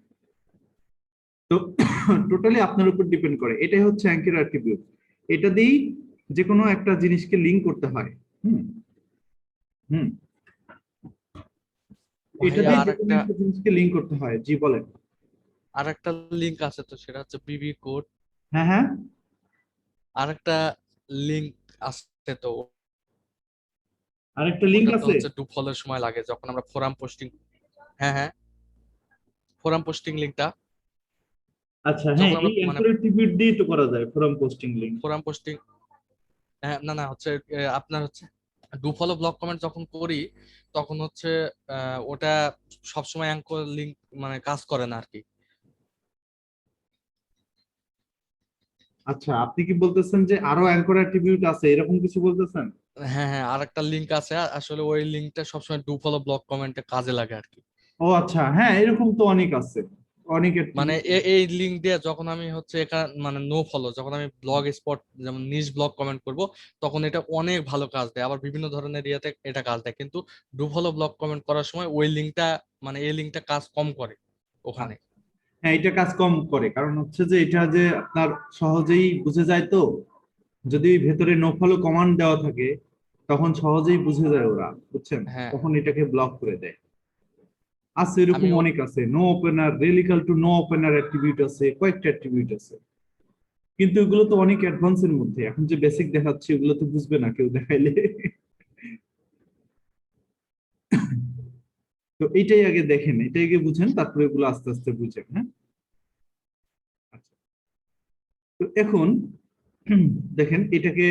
তো টোটালি আপনার উপর ডিপেন্ড করে, এটাই হচ্ছে অ্যাঙ্কর অ্যাট্রিবিউট। এটা দিয়েই যে কোনো একটা জিনিসকে লিংক করতে হয়। হুম হুম এটা ভাইয়া দিয়ে যে কোনো একটা জিনিসকে লিংক করতে হয়। জি বলেন। আরেকটা লিংক আছে, তো সেটা হচ্ছে বিবি কোড। হ্যাঁ হ্যাঁ, আরেকটা লিংক আছে, তো আরেকটা লিংক ওটা তো আছে। হচ্ছে ডু ফলোর সময় লাগে যখন আমরা ফোরাম পোস্টিং। হ্যাঁ হ্যাঁ, ফোরাম পোস্টিং লিংকটা আচ্ছা, হ্যাঁ, যখন আমরা এই মানে অ্যাঙ্কর অ্যাট্রিবিউট দিয়ে তো করা যায় forum posting link. Forum posting, হ্যাঁ না না হচ্ছে আপনার হচ্ছে ডু ফলো ব্লক কমেন্ট যখন করি, তখন হচ্ছে ওটা সবসময় অ্যাঙ্কর লিংক মানে কাজ করে না আর কি। আচ্ছা, আপনি কি বলতেছেন যে আরো অ্যাঙ্কর অ্যাট্রিবিউট আছে, এরকম কিছু বলতেছেন? হ্যাঁ হ্যাঁ, আরেকটা লিংক আছে, আসলে ওই লিংকটা সবসময় ডু ফলো ব্লক কমেন্টে কাজে লাগে আর কি। ও আচ্ছা, হ্যাঁ, এরকম তো অনেক আছে, অনেক মানে attribute। এই লিংক দিয়ে যখন আমি হচ্ছে এখানে মানে নো ফলো, যখন আমি ব্লগ স্পট যেমন নিজ ব্লগ কমেন্ট করব, তখন এটা অনেক ভালো কাজ দেয়, আবার বিভিন্ন ধরনের ইয়েতে এটা কাজ দেয়। কিন্তু ডু ফলো ব্লগ কমেন্ট করার সময় ওই লিংকটা মানে এই লিংকটা কাজ কম করে ওখানে। হ্যাঁ, এটা কাজ কম করে, কারণ হচ্ছে যে এটা যে আপনার সহজেই বুঝে যায়। তো যদি ভেতরে নো ফলো কমান্ড দেওয়া থাকে, তখন সহজেই বুঝে যায় ওরা, বুঝছেন, হ্যাঁ, তখন এটাকে ব্লক করে দেয়। আছে এরকম আমি অনেক আছে, no opener, rel equal to no opener attribute আছে, কয়েকটা অ্যাট্রিবিউট আছে। কিন্তু এগুলো তো অনেক অ্যাডভান্স এর মধ্যে, এখন যে বেসিক দেখাচ্ছি ওগুলো তো বুঝবে না কেউ দেখাইলে। তো এইটাই আগে দেখেন, এটাই আগে বুঝেন, তারপরে এগুলো আস্তে আস্তে বুঝেন। হ্যাঁ, আচ্ছা। তো এখন দেখেন এটাকে,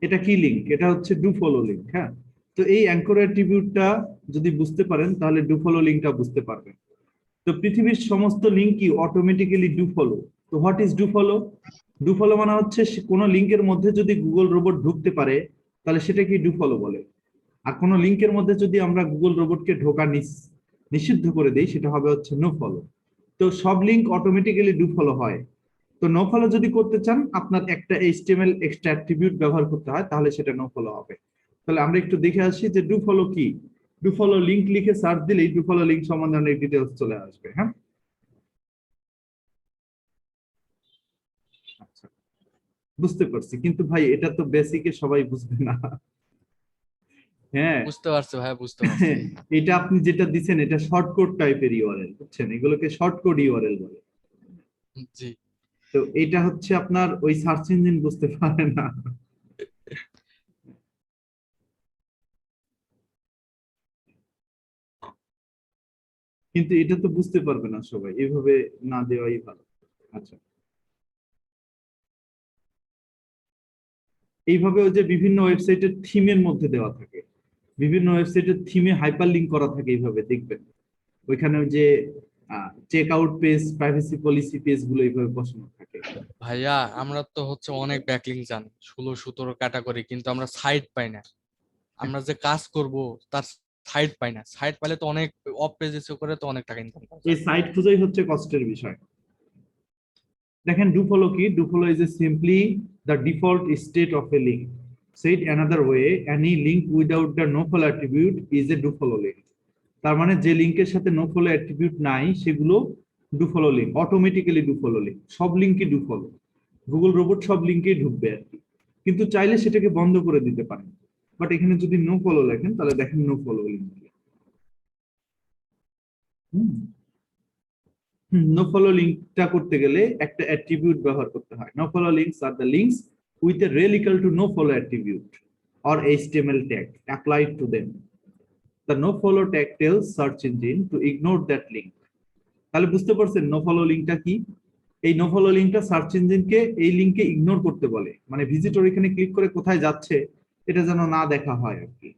এটা কি লিংক? এটা হচ্ছে ডু ফলো লিংক। হ্যাঁ, তো এই অ্যাঙ্কর অ্যাট্রিবিউটটা যদি বুঝতে পারেন, তাহলে ডু ফলো লিংকটা বুঝতে পারবেন। তো পৃথিবীর সমস্ত লিঙ্কই অটোমেটিক্যালি ডু ফলো। তো what is do follow? Do follow মানে হচ্ছে কোনো লিঙ্কের মধ্যে যদি গুগল রোবট ঢুকতে পারে, তাহলে সেটা কি ডু ফলো বলে। আর কোনো লিঙ্কের মধ্যে যদি আমরা গুগল রোবটকে ঢোকা নিষিদ্ধ করে দেই সেটা হবে হচ্ছে নো ফলো। তো সব লিঙ্ক অটোমেটিক্যালি ডু ফলো হয়। তো নো ফলো যদি করতে চান আপনার একটা HTML এক্সট্রা অ্যাট্রিবিউট ব্যবহার করতে হয়, তাহলে সেটা নো ফলো হবে। তাহলে আমরা একটু দেখে আসি যে ডু ফলো কি। ডু ফলো লিঙ্ক লিখে সার্চ দিলেই ডু ফলো লিঙ্ক সম্বন্ধে অনেক ডিটেলস চলে আসবে। হ্যাঁ, আচ্ছা, বুঝতে পারছি, কিন্তু ভাই এটা তো বেসিকে সবাই বুঝবে না। হ্যাঁ, বুঝতে পারছি ভাই, বুঝতে পারছি। এটা আপনি যেটা দিচ্ছেন এটা শর্টকট টাইপের ইউআরএল, বুঝছেন, এগুলোকে শর্টকট ইউআরএল বলে। জি। তো এটা হচ্ছে আপনার ওই সার্চ ইঞ্জিন বুঝতে পারে না। কিন্তু এটা তো বুঝতে পারবে না সবাই, এভাবে না দেওয়াই ভালো। আচ্ছা, এইভাবে ওই যে বিভিন্ন ওয়েবসাইটের থিমের মধ্যে দেওয়া থাকে, বিভিন্ন ওয়েবসাইটের থিমে হাইপার লিঙ্ক করা থাকে, এইভাবে দেখবেন ওইখানে ওই যে check out page, privacy policy page গুলো এইভাবে বসানো থাকে। ভাইয়া আমরা তো হচ্ছে অনেক ব্যাকলিংক জানি, 16-17 ক্যাটাগরি, কিন্তু আমরা সাইট পাই না। আমরা যে কাজ করব তার সাইট পাই না। সাইট পাইলে তো অনেক অফ পেজ এসে করে তো অনেক টাকা ইনকাম করা এই যায়। সাইট খুঁজেই হচ্ছে কষ্টের বিষয়। দেখেন ডু ফলো কি, do follow is a simply the default state of A link. Said another way, any link without the no follow attribute is a do follow link. তার মানে যে লিংকের সাথে নো ফলো অ্যাট্রিবিউট নাই সেগুলো do follow link, automatically do follow link. সব লিঙ্কই do follow, Google robot সব লিঙ্কেই ঢুকবে আর কি, কিন্তু চাইলে সেটাকে বন্ধ করে দিতে পারেন। বাট এখানে যদি নো ফলো লেখেন তাহলে দেখেন no follow link. No follow লিঙ্কটা করতে গেলে একটা অ্যাট্রিবিউট ব্যবহার করতে হয়। No follow links are the links with a rel equal to no follow attribute or HTML tag applied to them. The no follow tag tells search engine to ignore that link. তাহলে বুঝতে পারছেন no follow লিঙ্কটা কি? এই no follow লিঙ্কটা search ইঞ্জিনকে এই লিঙ্কে ignore করতে বলে, মানে ভিজিটর এখানে ক্লিক করে কোথায় যাচ্ছে এটা যেন না দেখা হয় আর কি।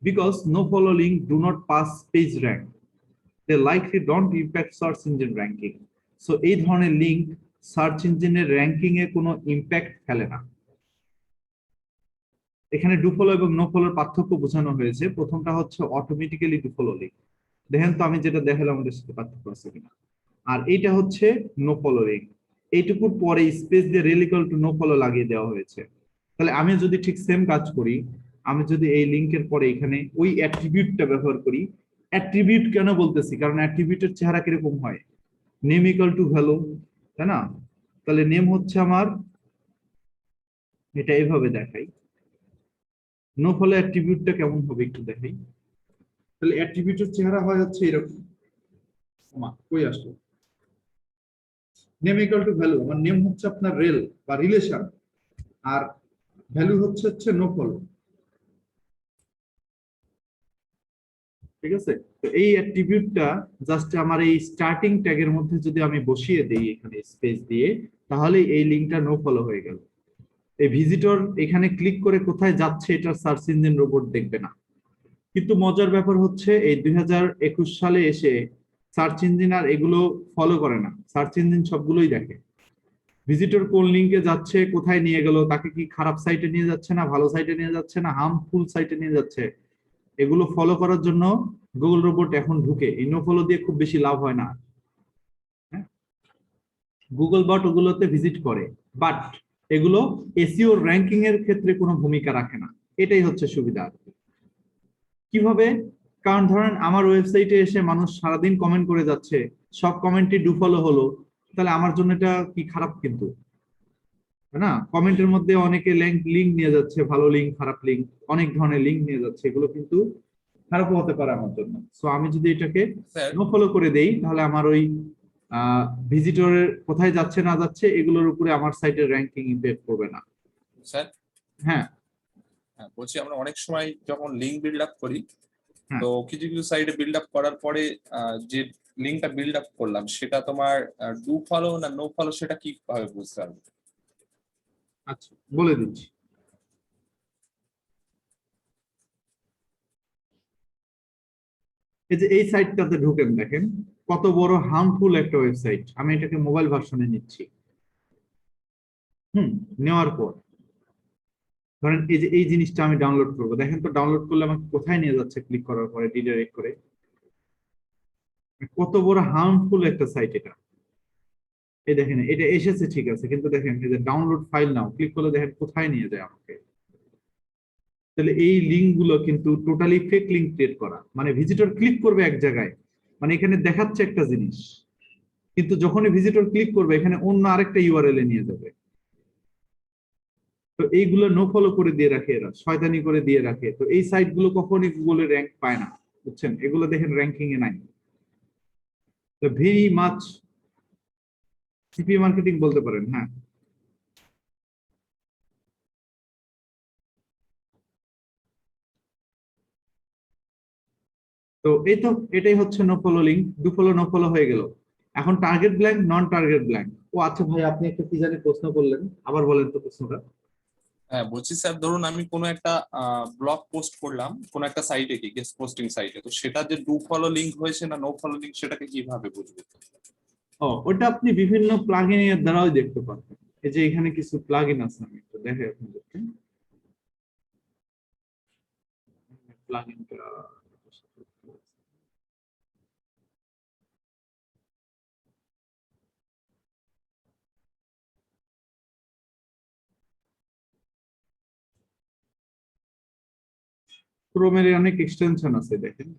Because no follow link do not pass page rank, they likely don't impact search engine ranking. So এই ধরনের লিঙ্ক সার্চ ইঞ্জিনের র্যাঙ্কিং এ কোনো ইম্প্যাক্ট ফেলে না। এখানে ডু ফলো এবং নো ফলোর পার্থক্য বোঝানো হয়েছে। প্রথমটা হচ্ছে অটোমেটিক্যালি ডু ফলো লিঙ্ক, দেখেন তো আমি যেটা দেখালাম আমাদের সাথে পার্থক্য আছে কিনা। আর এইটা হচ্ছে নো ফলো লিঙ্ক, এইটুকুর পরে স্পেস দিয়ে rail equal to know follow লাগিয়ে দেওয়া হয়েছে। তাহলে আমি যদি ঠিক সেম কাজ করি, আমি যদি এই লিঙ্কের পরে এখানে ওই অ্যাট্রিবিউটটা ব্যবহার করি, অ্যাট্রিবিউট কেন বলতেছি, কারণ অ্যাট্রিবিউটের চেহারা কিরকম হয়, নেম ইকুয়াল টু ভ্যালু, তাই না? তাহলে নেম হচ্ছে আমার, এটা এইভাবে দেখাই। নো ফলো অ্যাট্রিবিউটটা কেমন হবে একটু দেখাই। তাহলে অ্যাট্রিবিউটের চেহারা হয় হচ্ছে এরকম, কই আসলো, নেম ইকুয়াল টু ভ্যালু, আমার নেম হচ্ছে আপনার রেল বা রিলেশন, আর ভ্যালু হচ্ছে নো ফলো। ঠিক আছে, তো এই অ্যাট্রিবিউটটা জাস্ট আমার এই স্টার্টিং ট্যাগের মধ্যে যদি আমি বসিয়ে দেই এখানে স্পেস দিয়ে, তাহলে এই লিঙ্কটা নো ফলো হয়ে গেল। এই ভিজিটর এখানে ক্লিক করে কোথায় যাচ্ছে এটা সার্চ ইঞ্জিন রোবট দেখবে না। কিন্তু মজার ব্যাপার হচ্ছে এই 2021 সালে এসে সার্চ ইঞ্জিন আর এগুলো ফলো করে না, সার্চ ইঞ্জিন সবগুলোই দেখে ভিজিটর কোন লিঙ্কে যাচ্ছে, কোথায় নিয়ে গেল, তাকে কি খারাপ সাইটে নিয়ে যাচ্ছে না ভালো সাইটে নিয়ে যাচ্ছে না হার্মফুল সাইটে নিয়ে যাচ্ছে, এগুলো ফলো করার জন্য গুগল রোবট এখন ঢুকে। এই নো ফলো দিয়ে খুব বেশি লাভ হয় না, গুগল বট ওগুলোতে ভিজিট করে, বাট এগুলো এসইও র্যাঙ্কিং এর ক্ষেত্রে কোনো ভূমিকা রাখে না। এটাই হচ্ছে সুবিধা। কিভাবে? কারণ ধরেন আমার ওয়েবসাইটে এসে মানুষ সারাদিন কমেন্ট করে যাচ্ছে, সব কমেন্টই ডু ফলো হলো, তাহলে আমার জন্য এটা কি খারাপ? কিন্তু না, কমেন্টের মধ্যে অনেকে লিঙ্ক নিয়ে যাচ্ছে, ভালো লিঙ্ক খারাপ লিঙ্ক অনেক ধরনের লিঙ্ক নিয়ে যাচ্ছে, এগুলো কিন্তু খারাপও হতে পারে আমার জন্য। সো আমি যদি এটাকে নো ফলো করে দেই তাহলে আমার ওই ভিজিটরের কোথায় যাচ্ছে না যাচ্ছে এগুলোর উপরে আমার সাইটের র্যাঙ্কিং ইমপ্যাক্ট করবে না। স্যার, হ্যাঁ হ্যাঁ বলছি আমরা অনেক সময় যখন লিঙ্ক বিল্ড আপ করি, হ্যাঁ। তো কিছু কিছু সাইটে বিল্ড আপ করার পরে যে লিঙ্কটা বিল্ড আপ করলাম সেটা তোমার ডু ফলো না নো ফলো সেটা কি ভাবে বুঝতে পারবো? আচ্ছা, বলে দিচ্ছি। এই যে এই সাইটটাতে ঢুকেন, দেখেন কত বড় হার্মফুল একটা ওয়েবসাইট। আমি এটাকে মোবাইল ভার্সনে নিচ্ছি। নেওয়ার পর ধরেন এই যে এই জিনিসটা আমি ডাউনলোড করবো, দেখেন তো ডাউনলোড করলে আমাকে কোথায় নিয়ে যাচ্ছে, ক্লিক করার পরে রিডাইরেক্ট করে কত বড় হার্মফুল একটা সাইট এটা। এই দেখেন এটা এসেছে ঠিক আছে, কিন্তু দেখেন এই যে ডাউনলোড ফাইল নাও ক্লিক করলে দেখেন কোথায় নিয়ে যায় আমাকে। তাহলে এই লিঙ্ক গুলো কিন্তু টোটালি ফেক লিঙ্ক ক্রিয়েট করা, মানে ভিজিটর ক্লিক করবে এক জায়গায়, মানে এখানে দেখাচ্ছে একটা জিনিস, কিন্তু যখনই ভিজিটর ক্লিক করবে এখানে অন্য আরেকটা ইউআরএল এ নিয়ে যাবে। তো এইগুলো নো ফলো করে দিয়ে রাখে এরা, শয়তানি করে দিয়ে রাখে। তো এই সাইট গুলো কখনই গুগলের র্যাঙ্ক পায় না, বুঝছেন? এগুলো দেখেন র্যাঙ্কিং এ নাই। তো ভেরি মাচ সিপি মার্কেটিং বলতে পারেন, হ্যাঁ। তো এই তো এটাই হচ্ছে no follow link. Do follow no follow হয়ে গেল। এখন target blank, non target blank. ও আচ্ছা ভাই, আপনি একটা কি জানি প্রশ্ন করলেন, আবার বলেন তো প্রশ্নটা। হ্যাঁ বলছি স্যার, ধরুন আমি কোনো একটা ব্লগ পোস্ট করলাম কোনো একটা সাইটে, কি গেস্ট পোস্টিং সাইটে, তো সেটা যে ডু ফলো লিংক হয়েছে না নো ফলো লিংক, সেটাকে কিভাবে বুঝবে? ওটা আপনি বিভিন্ন প্লাগইন এর দ্বারাও দেখতে পারবেন। এই যে এখানে কিছু প্লাগইন আছে, আমি একটু দেখাই আপনাদেরকে। প্লাগইনটা ক্রোমের অনেক এক্সটেনশন আছে, দেখেন।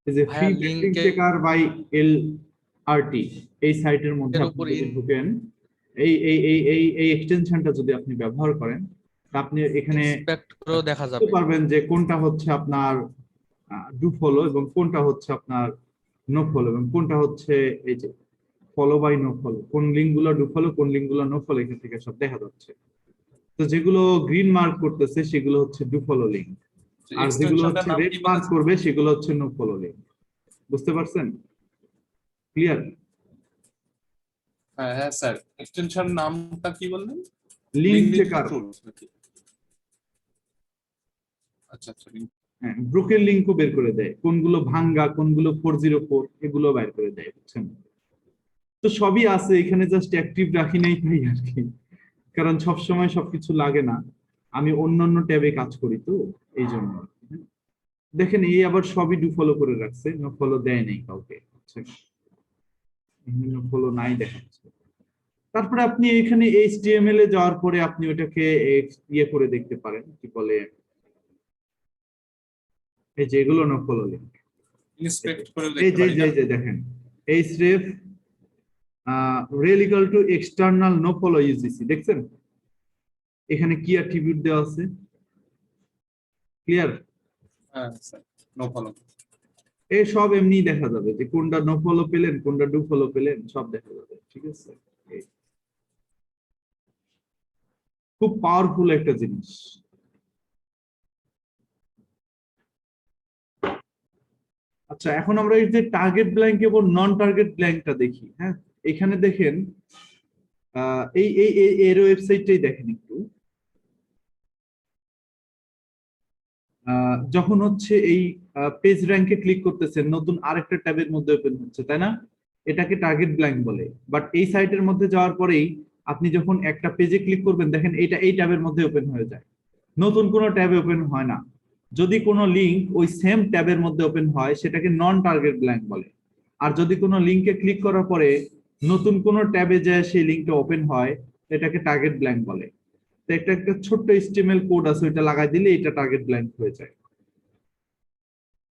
এই যে ফ্রি ভাইয়া ব্যাকলিংক লিঙ্কে চেকার বাই এলআরটি, এই সাইটের মধ্যে এর আপনি উপর যদি ঢুকেন, এই এক্সটেনশনটা যদি আপনি ব্যবহার করেন, তা আপনি এখানে ইন্সপেক্ট করেও দেখা বুঝতে যাবে। পারবেন যে কোনটা হচ্ছে আপনার ডু ফলো এবং কোনটা হচ্ছে আপনার নো ফলো, এবং কোনটা হচ্ছে এই যে ফলো বাই নো ফলো, কোন লিঙ্ক গুলো ডু ফলো, কোন লিঙ্ক গুলো নো ফলো, এখান থেকে সব দেখা যাচ্ছে। তো যেগুলো গ্রিন মার্ক করতেছে সেগুলো হচ্ছে ডু ফলো লিঙ্ক, আর যেগুলো এক্সটেনশনটার হচ্ছে নাম রেড কি মার্ক বলেছেন? করবে সেগুলো হচ্ছে নো ফলো লিঙ্ক। বুঝতে পারছেন? ক্লিয়ার? হ্যাঁ হ্যাঁ স্যার, এক্সটেনশন নামটা কি বললেন? Link LinkedIn checker. টুলস নাকি? আচ্ছা আচ্ছা, হ্যাঁ, ব্রোকেন লিঙ্কও বের করে দেয়, কোনগুলো ভাঙ্গা, কোনগুলো 404, এগুলো বের করে দেয়, বুঝছেন? তো সবই আছে এখানে, জাস্ট অ্যাক্টিভ রাখি নাই তাই আর কি, কারণ সব সময় সবকিছু লাগে না, আমি অন্যান্য ট্যাবে কাজ করি তো এই জন্য। দেখেন এই আবার সবই ডু ফলো করে রাখছে, নো ফলো দেয় নাই কাউকে, বুঝছেন? নো ফলো নাই দেখাচ্ছে। তারপরে আপনি এখানে এইচটিএমএল এ যাওয়ার পরে আপনি ওটাকে ইয়ে করে দেখতে পারেন, কি বলে, এই যেগুলো নো ফলো লিঙ্ক, ইন্সপেক্ট করে এই দেখতে যে পারি যে না? যে দেখেন এই স্রেফ rel equal to external no follow UGC, দেখছেন এখানে কি অ্যাট্রিবিউট দেওয়া আছে? ক্লিয়ার? হ্যাঁ স্যার, নো ফলো। এই সব এমনি দেখা যাবে যে কোনটা নো ফলো পেলেন, কোনটা ডু ফলো পেলেন, সব দেখা যাবে, ঠিক আছে? এই খুব পাওয়ারফুল একটা জিনিস। আচ্ছা, এখন আমরা এই যে টার্গেট ব্ল্যাঙ্ক এবং নন টার্গেট ব্ল্যাঙ্কটা দেখি। হ্যাঁ, এখানে দেখেন এই এই এই এর ওয়েবসাইটটাই দেখেন একটু। যখন হচ্ছে এই পেজ র্যাঙ্কে ক্লিক করতেছেন, নতুন আরেকটা ট্যাবের মধ্যে ওপেন হচ্ছে, তাই না? এটাকে টার্গেট ব্ল্যাঙ্ক বলে। বাট এই সাইটের মধ্যে যাওয়ার পরেই আপনি যখন একটা পেজে ক্লিক করবেন, দেখেন এটা এই ট্যাবের মধ্যে ওপেন হয়ে যায়, নতুন কোনো ট্যাবে ওপেন হয় না। যদি কোনো লিঙ্ক ওই সেম ট্যাবের মধ্যে ওপেন হয় সেটাকে নন টার্গেট ব্ল্যাঙ্ক বলে। আর যদি কোনো লিঙ্কে ক্লিক করার পরে নতুন কোনো ট্যাবে যায় সেই লিঙ্কটা ওপেন হয়, এটাকে টার্গেট ব্ল্যাঙ্ক বলে। তো একটা একটা ছোট্ট এইচটিএমএল কোড আছে, ওইটা লাগাই দিলে এটা টার্গেট ব্ল্যাঙ্ক হয়ে যায়।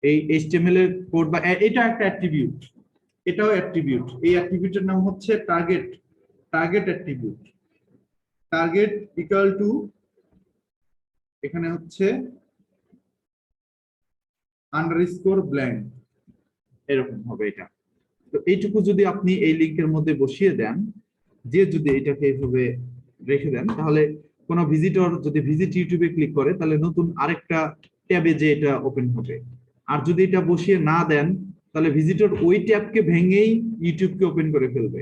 এই এইচটিএমএল এর কোড বা এটা একটা অ্যাট্রিবিউট, এটাও অ্যাট্রিবিউট। এই অ্যাট্রিবিউটের নাম হচ্ছে target, target attribute. Target equal to, এখানে হচ্ছে আন্ডারস্কোর ব্ল্যাঙ্ক, এরকম হবে এটা। তো এইটুকু যদি আপনি এই লিংকের মধ্যে বসিয়ে দেন, যে যদি এটাকে এইভাবে রেখে দেন, তাহলে কোনো ভিজিটর যদি ভিজিট ইউটিউবে ক্লিক করে তাহলে নতুন আরেকটা ট্যাবে যে এটা ওপেন হবে। আর যদি এটা বসিয়ে না দেন তাহলে ভিজিটর ওই ট্যাবকে ভেঙেই ইউটিউবকে ওপেন করে ফেলবে।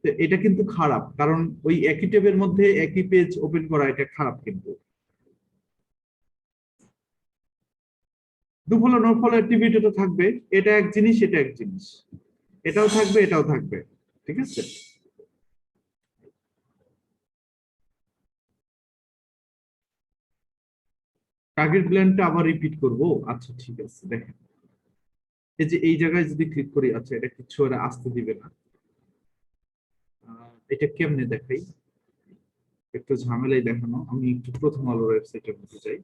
তো এটা কিন্তু খারাপ, কারণ ওই একই ট্যাবের মধ্যে একই পেজ ওপেন করা এটা খারাপ। কিন্তু দুফলো নো ফলো অ্যাক্টিভিটি তো থাকবে, এটা এক জিনিস, এটা এক জিনিস, এটাও থাকবে, এটাও থাকবে, ঠিক আছে? টার্গেট ব্ল্যাঙ্কটা আবার রিপিট করব। আচ্ছা ঠিক আছে, দেখেন এই যে এই জায়গায় যদি ক্লিক করি, আচ্ছা এটা কিছু ওরা আসতে দিবে না। এটা কেমনে দেখাই, একটু ঝামেলাই দেখানো। আমি একটু প্রথম আলো ওয়েবসাইটের মধ্যে যাই।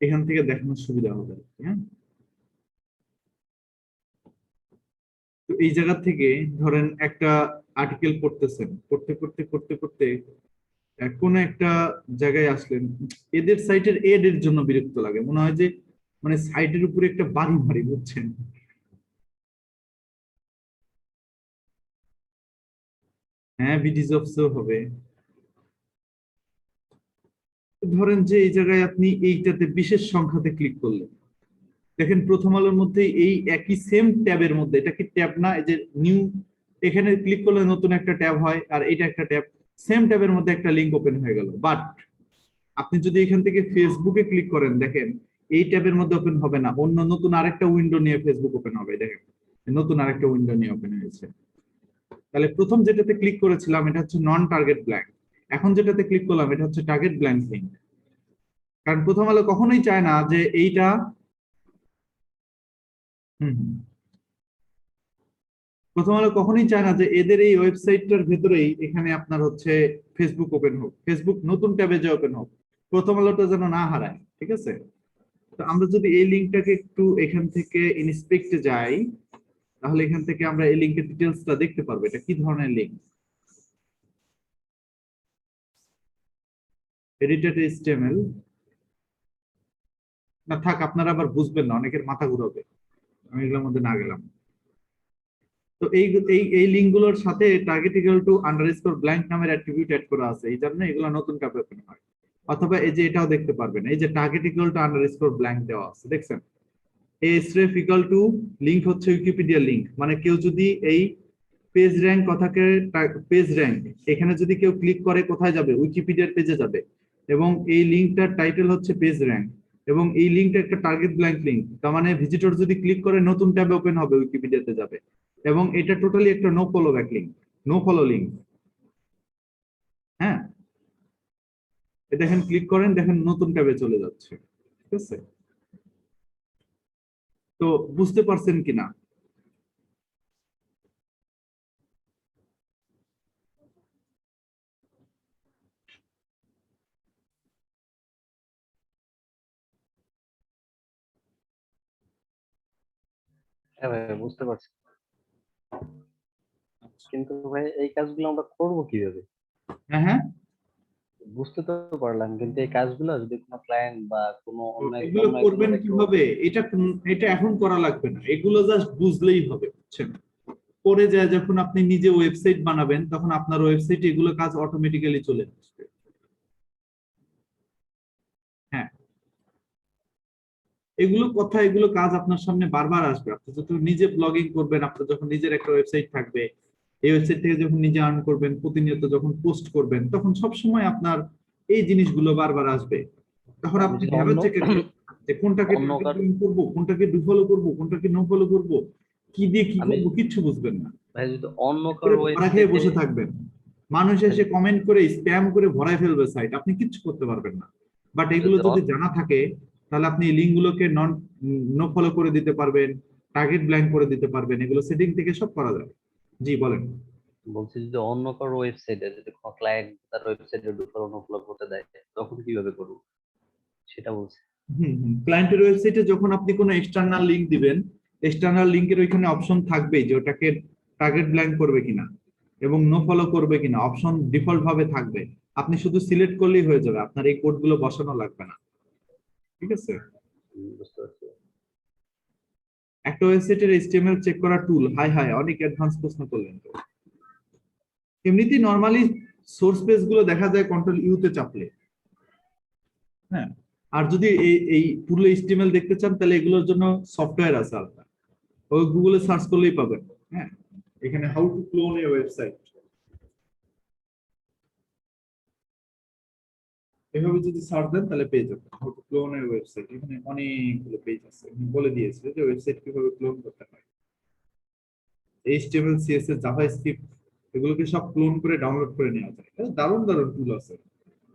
এখান থেকে দেখানোর সুবিধা হবে। হ্যাঁ, তো এই জায়গা থেকে ধরেন একটা আর্টিকেল পড়তেছেন, পড়তে পড়তে পড়তে পড়তে কোন একটা জায়গায় আসলেন, এদের সাইটের এড এর জন্য বিরক্ত লাগে, মনে হয় যে মানে সাইটের উপরে একটা বাড়ি বাড়ি বুঝছেন। হ্যাঁ, বিডিজ অফসও হবে। ধরেন যে এই জায়গায় আপনি এইটাতে বিশেষ সংখ্যাতে ক্লিক করলেন, দেখেন প্রথম আলোর মধ্যে এই একই সেম ট্যাবের মধ্যে, এটা কি ট্যাব না, এই যে নিউ, এখানে ক্লিক করলে নতুন একটা ট্যাব হয়, আর এটা একটা ট্যাব, সেম ট্যাবের মধ্যে একটা লিংক ওপেন হয়ে গেল। বাট আপনি যদি এখান থেকে ফেসবুকে ক্লিক করেন, দেখেন এই ট্যাবের মধ্যে ওপেন হবে না, অন্য নতুন আরেকটা উইন্ডো নিয়ে ফেসবুক ওপেন হবে। দেখেন নতুন আরেকটা উইন্ডো নিয়ে ওপেন হয়েছে। তাহলে প্রথম যেটাতে ক্লিক করেছিলাম এটা হচ্ছে নন টার্গেট ব্ল্যাঙ্ক, এখন যেটাতে ক্লিক করলাম এটা হচ্ছে টার্গেট ব্ল্যাঙ্ক লিংক। কারণ প্রথম আলো কখনোই চায় না যে এইটা প্রথম আলো কখনোই চায় না যে এদের এই ওয়েবসাইটটার ভেতরেই এখানে আপনার হচ্ছে ফেসবুক ওপেন হোক, ফেসবুক নতুন ট্যাবে যে ওপেন হোক, প্রথম আলোটা যেন না হারায়। ঠিক আছে, তো আমরা যদি এই লিঙ্কটাকে একটু এখান থেকে ইন্সপেক্টে যাই, তাহলে এখান থেকে আমরা এই লিঙ্কের ডিটেলসটা দেখতে পারবো এটা কি ধরনের লিঙ্ক। এডিটেড এইচটিএমএল না থাক, আপনারা আবার বুঝবেন না, অনেকের মাথা ঘুরাবে, আমি এগুলোর মধ্যে না গেলাম। তো এই এই এই লিঙ্কগুলোর সাথে target equal to underscore blank নামের অ্যাট্রিবিউট অ্যাড করা আছে, এই জন্য এগুলো নতুন ট্যাবে ওপেন হয়। অথবা এই যে এটাও দেখতে পারবেন, এই যে target equal to underscore blank দেওয়া আছে, দেখছেন href ইকুয়াল টু লিংক হচ্ছে উইকিপিডিয়া লিংক, মানে কেউ যদি এই পেজ র্যাঙ্ক কথাকে, পেজ র্যাঙ্ক এখানে যদি কেউ ক্লিক করে কোথায় যাবে, উইকিপিডিয়ার পেজে যাবে, এবং এই লিঙ্কটার টাইটেল হচ্ছে পেজ র্যাঙ্ক, এবং এই লিঙ্কটা একটা টার্গেট ব্ল্যাঙ্ক লিঙ্ক, তার মানে ভিজিটর যদি ক্লিক করে নতুন ট্যাবে ওপেন হবে, উইকিপিডিয়াতে যাবে, এবং এটা টোটালি একটা no follow back link, no follow link. হ্যাঁ, দেখেন ক্লিক করেন, দেখেন নতুন ট্যাবে চলে যাচ্ছে। ঠিক আছে, তো বুঝতে পারছেন কিনা? হ্যাঁ ভাই, বুঝতে পারছি, কিন্তু ভাই এই কাজগুলো আমরা করবো কিভাবে? হ্যাঁ হ্যাঁ, বুঝতে তো পারলাম, কিন্তু এই কাজগুলো যদি কোনো ক্লায়েন্ট বা কোনো তো অন্য এগুলো অন্য একজন করবেন যদি কেউ কিভাবে, এটা এখন করা লাগবে না, এগুলো জাস্ট বুঝলেই হবে, বুঝছেন। পরে যায় যখন আপনি নিজে ওয়েবসাইট বানাবেন, তখন আপনার ওয়েবসাইটে এগুলো কাজ অটোমেটিক্যালি চলে আসবে। হ্যাঁ, এগুলো কাজ আপনার সামনে বারবার আসবে। আপনি যখন নিজে ব্লগিং করবেন, আপনার যখন নিজের একটা ওয়েবসাইট থাকবে, এই ওয়েবসাইট থেকে যখন নিজে আর্ন করবেন, প্রতিনিয়ত যখন পোস্ট করবেন, তখন সব সময় আপনার এই জিনিসগুলো বারবার আসবে। তখন আমি আপনি যদি ভেবে অন্য চেক যে কোনটাকে অন্য টার্গেট কার ব্লকিং করবো, কোনটাকে ডু ফলো করবো, কোনটাকে নো ফলো করবো, কি দিয়ে কি আমি করবো, কিচ্ছু বুঝবেন না। ভাই যদি অন্য কার করে ভরা খেয়ে ওয়েবসাইটে, বসে থাকবেন, মানুষ এসে কমেন্ট করে স্প্যাম করে ভরায় ফেলবে সাইট, আপনি কিচ্ছু করতে পারবেন না। বাট এগুলো যদি যদি জানা থাকে, তাহলে আপনি লিঙ্ক গুলোকে নো ফলো করে দিতে পারবেন, টার্গেট ব্ল্যাঙ্ক করে দিতে পারবেন, এগুলো সেটিং থেকে সব করা যায়। জি বলেন। বলছি যদি অন্য কারো ওয়েবসাইটে যদি কোনো ক্লায়েন্ট তার ওয়েবসাইটে ফলো করতে দেয়, তখন কিভাবে করবো সেটা বলছি। ক্লায়েন্টের ওয়েবসাইটে যখন আপনি কোনো এক্সটার্নাল লিঙ্ক দিবেন, এক্সটার্নাল লিঙ্কের ওইখানে অপশন থাকবে যে ওটাকে টার্গেট ব্ল্যাঙ্ক করবে কিনা এবং নো ফলো করবে কিনা, অপশন ডিফল্ট ভাবে থাকবে। আপনি শুধু সিলেক্ট করলেই হয়ে যাবে, আপনার এই কোডগুলো বসানো লাগবে না। ঠিক আছে, বুঝতে পারছি। একটা ওয়েবসাইটের এইচটিএমএল চেক করা টুল, হাই হাই অনেক অ্যাডভান্স প্রশ্ন করলেন তো। এমনিতেই নরমালি সোর্স পেজ গুলো দেখা যায় কন্ট্রোল ইউ তে চাপলে। হ্যাঁ, আর যদি এই পুরো এইচটিএমএল দেখতে চান, তাহলে এগুলোর জন্য সফটওয়্যার আছে আলাদা, ওই গুগলে সার্চ করলেই পাবেন। হ্যাঁ, এখানে how to clone A website, এভাবে যদি সার্চ দেন তাহলে পেয়ে যাবেন how to clone A website. এখানে অনেকগুলো পেজ আছে, আমি বলে দিয়েছি যে ওয়েবসাইট কিভাবে ক্লোন করতে হয়। HTML CSS জাভাস্ক্রিপ্ট এগুলোকে সব ক্লোন করে ডাউনলোড করে নেওয়া যায়। দারুণ দারুণ টুল আছে,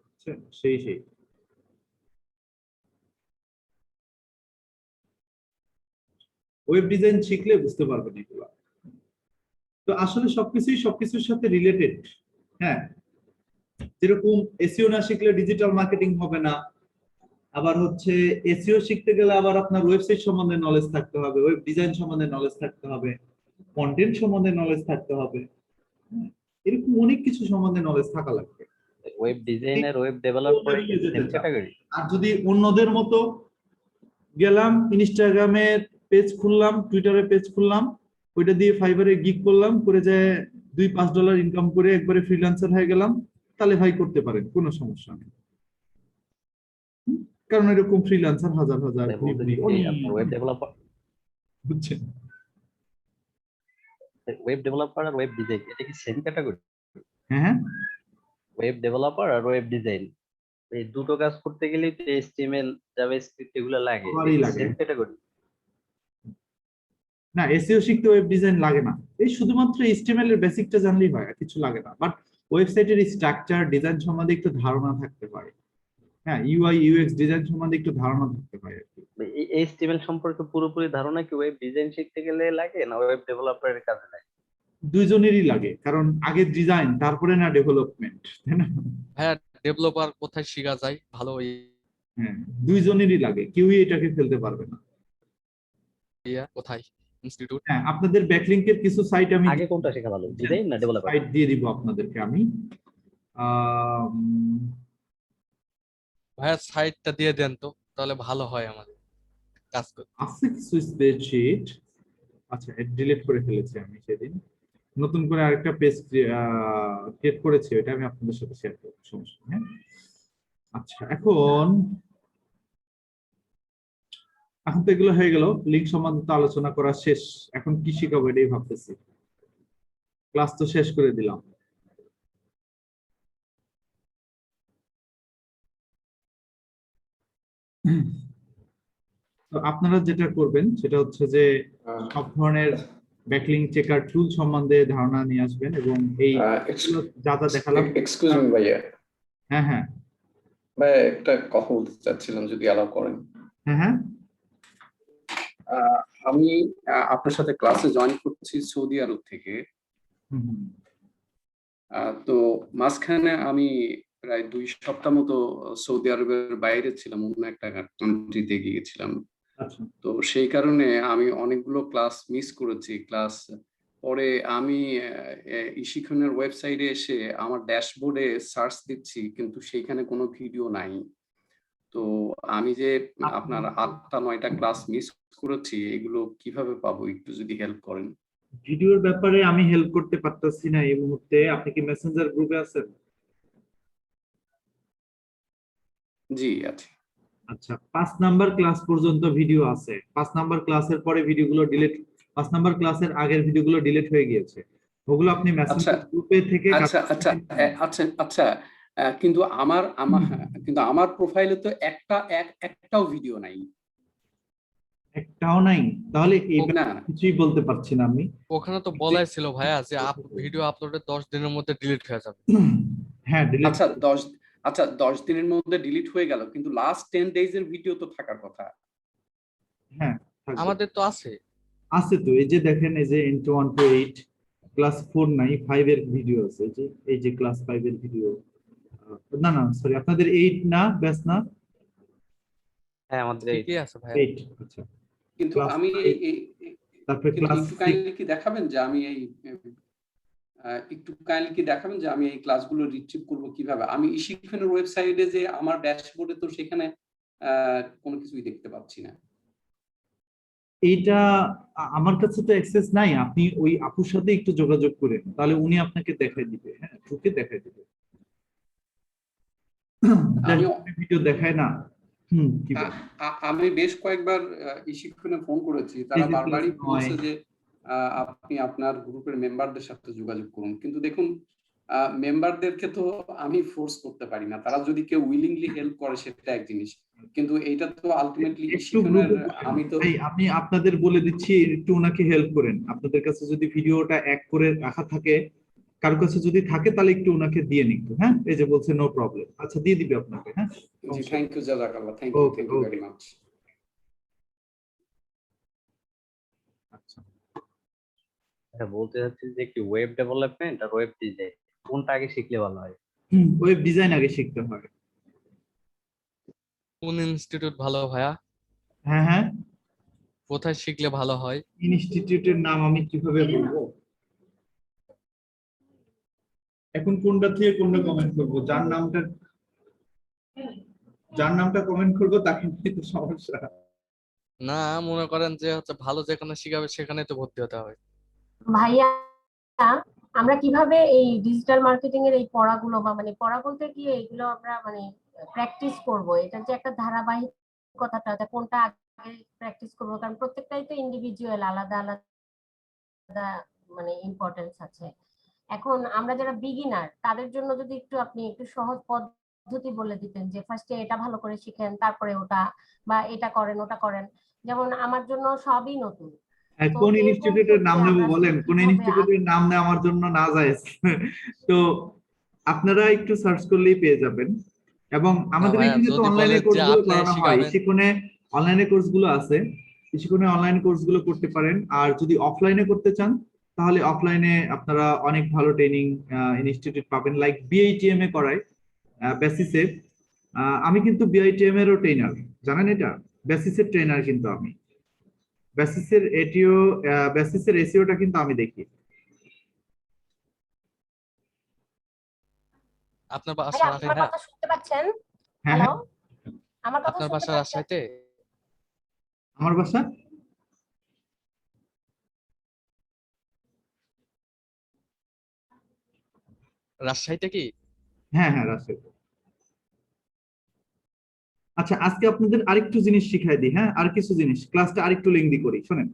বুঝছেন? সেই ওয়েব ডিজাইন শিখলে বুঝতে পারবেন এগুলো। তো আসলে সবকিছুর সাথে রিলেটেড। হ্যাঁ, যেরকম এসইও না শিখলে ডিজিটাল মার্কেটিং হবে না, আবার হচ্ছে এসইও শিখতে গেলে আবার আপনার ওয়েবসাইট সম্বন্ধে নলেজ থাকতে হবে, ওয়েব ডিজাইন সম্বন্ধে নলেজ থাকতে হবে, কন্টেন্ট সম্বন্ধে নলেজ থাকতে হবে। হ্যাঁ, এরকম অনেক কিছু সম্বন্ধে নলেজ থাকা লাগবে। ওয়েব ডিজাইনার, ওয়েব ডেভেলপার যেতে সেম চান। ক্যাটাগরি। আর যদি অন্যদের মতো গেলাম ইনস্টাগ্রামে পেজ খুললাম, টুইটারে পেজ খুললাম, ওইটা দিয়ে ফাইবারে গিগ করলাম, করে যায় $2-5 ইনকাম করে একবারে ফ্রিল্যান্সার হয়ে গেলাম, তাহলে ভাই করতে পারেন, কোনো সমস্যা নেই। কারণ এরকম ফ্রিল্যান্সার হাজার হাজার আপনার ওয়েব ডেভেলপার, বুঝছেন? ওয়েব ডেভেলপার আর ওয়েব ডিজাইন এটা কি সেম ক্যাটাগরি? হ্যাঁ, ওয়েব ডেভেলপার আর ওয়েব ডিজাইন এই দুটো কাজ করতে গেলে তো HTML জাভাস্ক্রিপ্ট এগুলো লাগে, সবারই লাগে। Same category. না, এসইও শিখতে ওয়েব ডিজাইন লাগে না, এই শুধুমাত্র HTML এর বেসিকটা জানলেই হয়, আর কিছু লাগে না। বাট ওয়েবসাইটের স্ট্রাকচার ডিজাইন সম্বন্ধে একটু ধারণা থাকতে হয়। হ্যাঁ, UI UX ডিজাইন সম্বন্ধে একটু ধারণা থাকতে হয় আর কি। এই HTML সম্পর্কে পুরোপুরি ধারণা কি ওয়েব ডিজাইন শিখতে গেলে লাগে না ওয়েব ডেভেলপারের কাজে লাগে? দুইজনেরই লাগে, কারণ আগে ডিজাইন তারপরে না ডেভেলপমেন্ট, তাই না? ভাইয়া ডেভেলপার কোথায় শেখা যায় ভালো? হ্যাঁ, দুইজনেরই লাগে, কেউই এটাকে ফেলতে পারবে না। কোথায় ইনস্টিটিউট? হ্যাঁ, আপনাদের ব্যাকলিংকের কিছু সাইট আমি আগে কোনটা শেখা ভালো, ডিজাইন না ডেভেলপার? সাইট দিয়ে দিব আপনাদেরকে আমি। ভাইয়া সাইটটা দিয়ে দেন তো, তাহলে ভালো হয় আমাদের কাজ করতে। আছে কিছু স্প্রেডশিট, আচ্ছা ডিলিট করে ফেলেছি আমি সেদিন, নতুন করে আরেকটা পেজ ক্রিয়েট করেছি, এটা আমি আপনাদের সাথে শেয়ার করব, সমস্যা নেই। হ্যাঁ, আচ্ছা এখন তো এগুলো হয়ে গেল, লিঙ্ক সম্বন্ধে তো আলোচনা করা শেষ, এখন কি শিখাবো এটাই ভাবতেছি। ক্লাস তো শেষ করে দিলাম। তো আপনারা যেটা করবেন সেটা হচ্ছে যে সব ধরনের ব্যাকলিংক চেকার টুল সম্বন্ধে ধারণা নিয়ে আসবেন, এবং এই যা যা দেখালাম। এক্সকিউজ মি ভাইয়া, হ্যাঁ হ্যাঁ ভাই একটা কথা বলতে চাচ্ছিলাম যদি অ্যালাউ করেন। হ্যাঁ হ্যাঁ আমি আপনার সাথে ক্লাসে জয়েন করছি সৌদি আরব থেকে। তো মাঝখানে আমি প্রায় 2 সপ্তাহ মতো সৌদি আরবের বাইরে ছিলাম, অন্য একটা কান্ট্রিতে গিয়েছিলাম। তো সেই কারণে আমি অনেকগুলো ক্লাস মিস করেছি। ক্লাস পরে আমি ইশিখনের ওয়েবসাইটে এসে আমার ড্যাশবোর্ডে সার্চ দিচ্ছি, কিন্তু সেইখানে কোনো ভিডিও নাই। তো আমি যে আপনার 8টা-9টা ক্লাস মিস করেছি, এগুলো কিভাবে পাবো, একটু যদি হেল্প করেন। ভিডিওর ব্যাপারে আমি হেল্প করতে পারতেছি না এই মুহূর্তে। আপনি কি মেসেঞ্জার গ্রুপে আছেন? জি আছি। আচ্ছা, 5 নাম্বার ক্লাস পর্যন্ত ভিডিও আছে। 5 নাম্বার ক্লাসের পরে ভিডিওগুলো ডিলিট, 5 নাম্বার ক্লাসের আগের ভিডিওগুলো ডিলিট হয়ে গিয়েছে, ওগুলো আপনি মেসেঞ্জার গ্রুপে থেকে আচ্ছা কিন্তু আমার প্রোফাইলে তো একটাও ভিডিও নাই। একটাও নাই? তাহলে এই কিছুই বলতে পারছি না আমি। ওখানে তো বলাই ছিল ভাইয়া যে ভিডিও আপলোডের 10 দিনের মধ্যে ডিলিট হয়ে যাবে। হ্যাঁ ডিলিট। আচ্ছা 10 দিনের মধ্যে ডিলিট হয়ে গেল, কিন্তু লাস্ট 10 ডেজ এর ভিডিও তো থাকার কথা। হ্যাঁ আমাদের তো আছে তো, এই যে দেখেন, এই যে ইনটু 1 to 8 ক্লাস 4 নাই, 5 এর ভিডিও আছে, এই যে ক্লাস 5 এর ভিডিও। না সরি, আপনাদের 8 না ব্যাস না? হ্যাঁ আমাদের ঠিকই আছে ভাই। 8। আচ্ছা, কিন্তু আমি তারপরে ক্লাস একটু কাইন্ডলি কি দেখাবেন যে আমি এই ক্লাসগুলো রিট্রিভ করব কিভাবে? আমি ইশিখনের ওয়েবসাইটে যে আমার ড্যাশবোর্ডে তো সেখানে কোনো কিছুই দেখতে পাচ্ছি না। এইটা আমার কাছে তো অ্যাক্সেস নাই, আপনি ওই আপুর সাথে একটু যোগাযোগ করেন, তাহলে উনি আপনাকে দেখাই দিবে। হ্যাঁ, ঢুকে দেখাই দিবে। ভিডিও দেখায় না। আমি বেশ কয়েকবার ইশিখনে ফোন করেছি, তারা বারবারই বলছে যে আপনি আপনার গ্রুপের মেম্বারদের সাথে যোগাযোগ করুন, কিন্তু দেখুন মেম্বারদেরকে তো আমি ফোর্স করতে পারি না, তারা যদি কেউ উইলিংলি হেল্প করে সেটা এক জিনিস, কিন্তু এইটা তো আলটিমেটলি একটু গ্রুপে আমি তো আমি আপনাদের বলে দিচ্ছি, একটু ওনাকে হেল্প করেন। আপনাদের কাছে যদি ভিডিওটা এক করে রাখা থাকে, কারো কাছে যদি থাকে তাহলে একটু ওনাকে দিয়ে নিন। হ্যাঁ, এই যে বলছে নো প্রবলেম, আচ্ছা দিয়ে দিবে আপনাকে। হ্যাঁ, জি, থ্যাংক ইউ জাযাকাল্লাহ, thank you okay very much. আচ্ছা, এটা বলতে চাচ্ছি যে কি ওয়েব ডেভেলপমেন্ট আর ওয়েব ডিজাইন কোনটা আগে শিখলে ভালো হয়? ওয়েব ডিজাইন আগে শিখতে হয়। কোন ইনস্টিটিউট ভালো ভাইয়া? হ্যাঁ হ্যাঁ, কোথায় শিখলে ভালো হয়? ইনস্টিটিউটের নাম আমি কিভাবে বলবো? এখন কোনটা থেকে কোনটা কমেন্ট করবো? যার নামটা কমেন্ট করবো তাকে নিয়ে তো সমস্যা। না, মনে করেন যে হচ্ছে ভালো যেখানে শিখাবে সেখানে তো ভর্তি হতে হবে। ভাইয়া, আমরা কিভাবে এই ডিজিটাল মার্কেটিং এর এই পড়াগুলো বা মানে পড়া বলতে কি এগুলো আমরা মানে প্র্যাকটিস করব, এটা যে একটা ধারাবাহিকতাটা কোনটা আগে প্র্যাকটিস করব, কারণ প্রত্যেকটাই তো ইন্ডিভিজুয়াল, আলাদা আলাদা মানে ইম্পর্টেন্স আছে। এখন আমরা যারা বিগিনার তাদের জন্য যদি আপনি একটু সহজ পদ্ধতি বলে দিতেন যে ফার্স্টে এটা ভালো করে শিখেন, তারপরে ওটা, বা এটা করেন ওটা করেন, যেমন আমার জন্য সবই নতুন। তো কোন এরকম ইনস্টিটিউটের নাম ক্ষেত্রে নেব আমরা বলেন? আসলে কোন কিভাবে ইনস্টিটিউটের নাম নেওয়া আমার জন্য না জায়েজ। তো আপনারা একটু সার্চ করলেই পেয়ে যাবেন। এবং না আমাদের ভাইয়া, এখানে তো যদি অনলাইনে বলে যে কোর্সগুলো আপনি করানো হয়, শিখাবেন, শিখনে অনলাইনে কোর্সগুলো আছে, শিখনে অনলাইন কোর্সগুলো করতে পারেন। আর যদি অফলাইনে করতে চান তাহলে অফলাইনে আপনারা অনেক ভালো ট্রেনিং ইনস্টিটিউট পাবেন, লাইক বিআইটিএম এ করায় বেসিসে। আমি কিন্তু বিআইটিএম এরও ট্রেনার, জানেন এটা? বেসিসের ট্রেনার কিন্তু আমি। বেসিসের এসইওটা কিন্তু আমি দেখি। আপনার ভাইয়া বাসা আমার হ্যাঁ, কথা শুনতে পাচ্ছেন? হ্যাঁ হ্যালো, হ্যাঁ, আমার কথা আপনার শুনতে বাসা পাচ্ছেন? রাজশাহীতে? আমার বাসা রাজশাহীতে কি? হ্যাঁ হ্যাঁ, রাজশাহী। আচ্ছা, আজকে আপনাদের আরেকটু জিনিস শিখাই দিই। হ্যাঁ, আর কিছু জিনিস, ক্লাসটা আরেকটু লেংদি করি, শোনেন।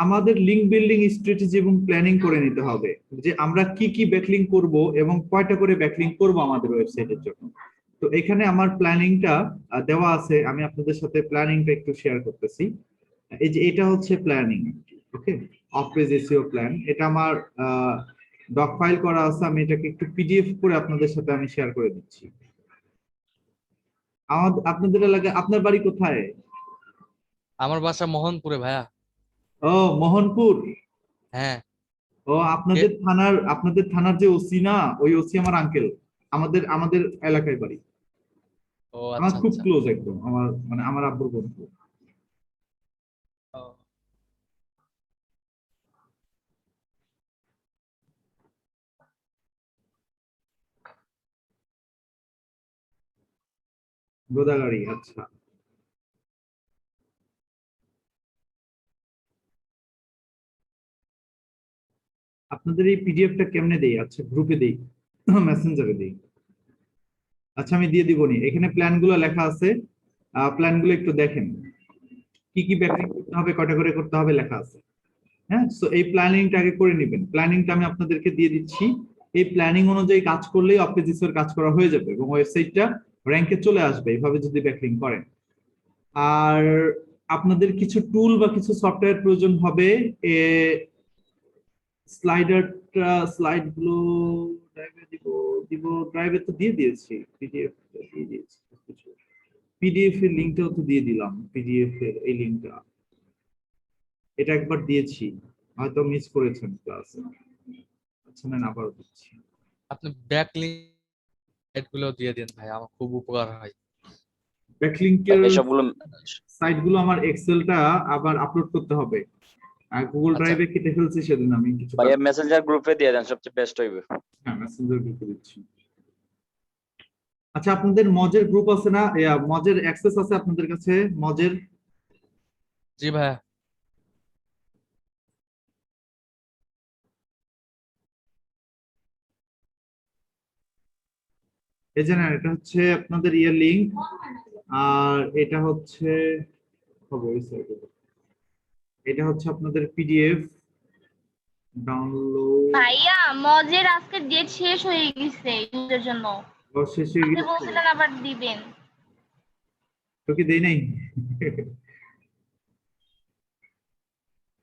আমাদের লিঙ্ক বিল্ডিং স্ট্র্যাটেজি এবং প্ল্যানিং করে নিতে হবে যে আমরা কি কি ব্যাকলিং করব এবং কয়টা করে ব্যাকলিং করব আমাদের ওয়েবসাইটের জন্য। তো এখানে আমার প্ল্যানিংটা দেওয়া আছে, আমি আপনাদের সাথে প্ল্যানিংটা একটু শেয়ার করতেছি। এই যে এটা হচ্ছে planning, okay, of page SEO plan. এটা আমার ডক ফাইল করা আছে, আমি এটাকে একটু পিডিএফ করে আপনাদের সাথে আমি শেয়ার করে দিচ্ছি। আপনাদের এলাকায়, আপনার বাড়ি কোথায়? আমার বাসা মোহনপুরে ভাইয়া। ও, মোহনপুর। হ্যাঁ। ও, আপনাদের থানার যে ওসি না, ওই ওসি আমার আঙ্কেল, আমাদের আমাদের এলাকায় বাড়ি। ও আমার আচ্ছা খুব আচ্ছা। ক্লোজ, একদম আমার মানে আমার আব্বুর বন্ধু। ও, গোদাগাড়ি, আচ্ছা। আপনাদের এই পিডিএফটা কেমনে দেই? আচ্ছা, গ্রুপে দেই, মেসেঞ্জারে দেই। আচ্ছা, আমি দিয়ে দিবনি, এখানে প্ল্যান গুলো লেখা আছে, প্ল্যান গুলো একটু দেখেন, কি কি ব্যাকলিং করতে হবে, কয়টা করে করতে হবে লেখা আছে। হ্যাঁ, সো এই প্ল্যানিংটা আগে করে নেবেন। প্ল্যানিংটা আমি আপনাদেরকে দিয়ে দিচ্ছি। এই প্ল্যানিং অনুযায়ী কাজ করলেই অপেজিসের কাজ করা হয়ে যাবে এবং ওয়েবসাইটটা র্যাঙ্কে চলে আসবে এইভাবে যদি ব্যাকলিং করেন। আর আপনাদের কিছু টুল বা কিছু সফটওয়্যার প্রয়োজন হবে। স্লাইড গুলো ড্রাইভে দিব ড্রাইভে তো দিয়ে দিয়েছি, পিডিএফ দিয়ে দিয়েছি, পিডিএফ এর লিংকটাও তো দিয়ে দিলাম। পিডিএফ এর এই লিংকটা, এটা একবার দিয়েছি, হয়তো মিস করেছেন ক্লাসে। আচ্ছা, না আবারও দিচ্ছি। আপনি ব্যাকলিংক গুলো দিয়ে দিন ভাই, আমার খুব উপকার হয়। ব্যাকলিংকের এসবগুলো সাইটগুলো আমার এক্সেলটা আবার আপলোড করতে হবে, আর গুগল আচ্ছা। ড্রাইভে কেটে ফেলছি সেদিন আমি কিছু। ভাইয়া মেসেঞ্জার গ্রুপে দিয়ে দেন, সবচেয়ে বেস্ট হইবে। হ্যাঁ, মেসেঞ্জার গ্রুপে দিচ্ছি। আচ্ছা, আপনাদের মজের গ্রুপ আছে না? মজের অ্যাক্সেস আছে আপনাদের কাছে? মজের জি ভাইয়া। এই যে না, এটা হচ্ছে আপনাদের ইয়ার লিংক, আর এটা হচ্ছে এটা হচ্ছে আপনাদের পিডিএফ ডাউনলোড ভাইয়া মজের আজকে ডেট শেষ হয়ে গেছে ইউজের জন্য। শেষ হয়ে আপনি গেছে, বলছিলেন আবার দিবেন। তো কি দেই নাই?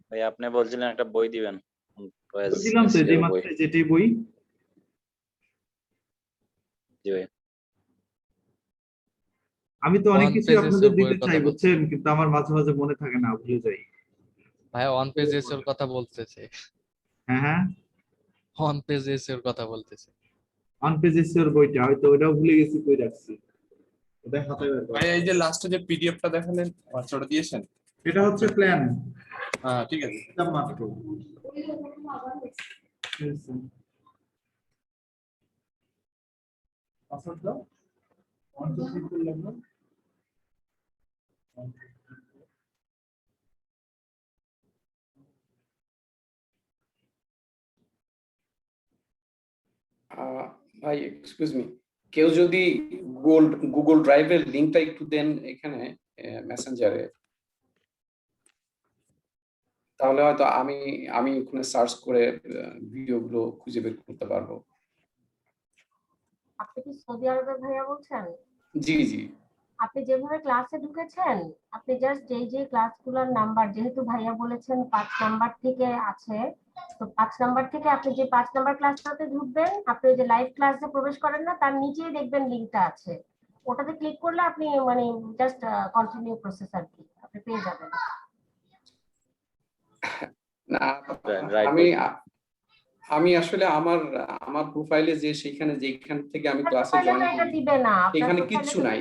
ভাই আপনি বলছিলেন একটা বই দিবেন, দিলাম তো যে বই। মাত্র যেটাই বই। জি ভাই। আমি তো অনেক One কিছু page আপনাদের SEO দিতে বইয়ের কথা চাই, বলছি। বুঝছেন, কিন্তু আমার মাঝে মাঝে মনে থাকে না, ভুলে যাই। ভাইয়া ওয়ান পেজ এসএর কথা বলতেছে, হ্যাঁ হ্যাঁ, ওয়ান পেজ এসএর কথা বলতেছে। অন পেজ এসিওর বইটা হয়তো ওটাও ভুলে গেছি, কই রাখছি, ওটা হাতে বের করো। ভাই এই যে লাস্টে যে পিডিএফটা দেখালেন হোয়াটসঅ্যাপে দিয়েছেন? এটা হচ্ছে প্ল্যান, হ্যাঁ ঠিক আছে। এটা মাত্র পাসওয়ার্ড দাও, 1 2 3 4 লাগবে। ভাই এক্সকিউজ মি, কেউ যদি গুগল ড্রাইভের লিংকটা একটু দেন এখানে মেসেঞ্জারে, তাহলে হয়তো আমি ওখানে সার্চ করে ভিডিওগুলো খুঁজে বের করতে পারবো। আপনি কি সৌদি আরবের ভাইয়া বলছেন? জি জি। আপনি যেভাবে ক্লাসে ঢুকেছেন, আপনি জাস্ট যে ক্লাসগুলোর নাম্বার, যেহেতু ভাইয়া বলেছেন 5 নাম্বার থেকে আছে, তো 5 নাম্বার থেকে আপনি যে 5 নাম্বার ক্লাসটাতে ঢুকবেন, আপনি যে লাইভ ক্লাসে প্রবেশ করেন না, তার নিচেই দেখবেন লিংকটা আছে, ওটাতে ক্লিক করলে আপনি মানে জাস্ট কন্টিনিউ প্রসেস আর কি আপনি পেয়ে যাবেন। না Right, আমি আমি আসলে আমার প্রোফাইলে যে যেখান থেকে আমি ক্লাসে জয়েন এটা করি দিবে না, সেখানে কিচ্ছু নাই,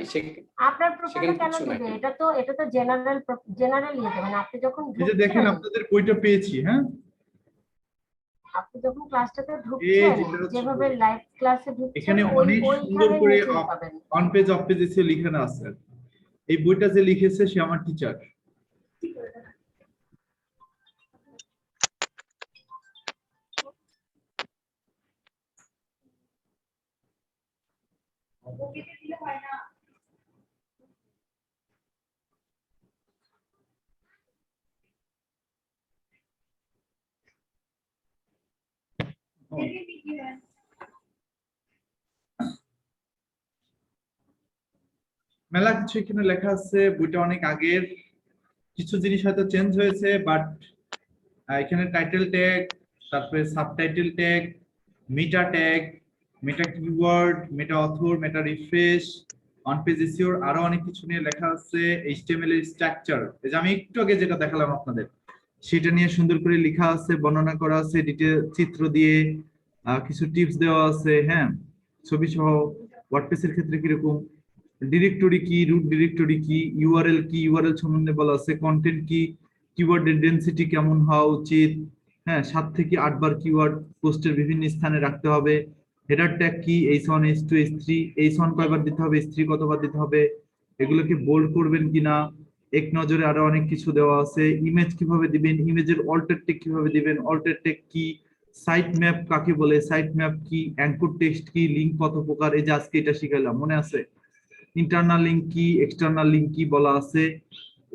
আপনার প্রোফাইলে কেন কিচ্ছু নাই। দিবে? এটা তো জেনারেল ইয়েতে, মানে আপনি যখন এই যে দেখেন ঢুকছেন, আপনাদের বইটা পেয়েছি, হ্যাঁ আপনি যখন ক্লাসটাতে এই ঢুকছেন, যেটা হচ্ছে যেভাবে লাইভ ক্লাসে ঢুকছেন, এখানে অনেক সুন্দর ওইখানে করে নিচেই পাবেন। অন পেজ অফ পেজ এসে লেখানো আছে। এই বইটা যে লিখেছে সে আমার টিচার। মেলা কিছু এখানে লেখা আছে, বইটা অনেক আগের, কিছু জিনিস হয়তো চেঞ্জ হয়েছে, বাট এখানে টাইটেল ট্যাগ, তারপরে subtitle tag, meta tag, meta keyword, meta author, meta refresh, on page এসইওর আরো অনেক কিছু নিয়ে লেখা আছে। এইচটিএমএল এর স্ট্রাকচার, এই যে আমি একটু আগে যেটা দেখালাম আপনাদের, সেটা নিয়ে সুন্দর করে লেখা আছে, বর্ণনা করা আছে, ডিটেইল চিত্র দিয়ে কিছু টিপস দেওয়া আছে, হ্যাঁ, ছবি সহ। ওয়ার্ডপ্রেস এর ক্ষেত্রে কিরকম, ডিরেক্টরি কি, রুট ডিরেক্টরি কি, ইউআরএল কি, ইউআরএল সম্বন্ধে বলা আছে, কন্টেন্ট কি, কিওয়ার্ডের ডেনসিটি কেমন হওয়া উচিত, হ্যাঁ, 7 থেকে 8 বার কিওয়ার্ড পোস্টের বিভিন্ন স্থানে রাখতে হবে, হেডার ট্যাগ কি, H1 H2 H3, H1 কয়বার দিতে হবে, H3 কতবার দিতে হবে, এগুলোকে বোল্ড করবেন কিনা, এক নজরে আরো অনেক কিছু দেওয়া আছে। ইমেজ কিভাবে দিবেন, ইমেজের অল্টার টেক কিভাবে দিবেন, অল্টার টেক কি, সাইট ম্যাপ কাকে বলে, সাইট ম্যাপ কি, অ্যাঙ্কর টেক্সট কি, লিঙ্ক কত প্রকার, এই যে আজকে এটা শিখাইলাম, মনে আছে? ইন্টারনাল লিঙ্ক কি, এক্সটার্নাল লিঙ্ক কি বলা আছে।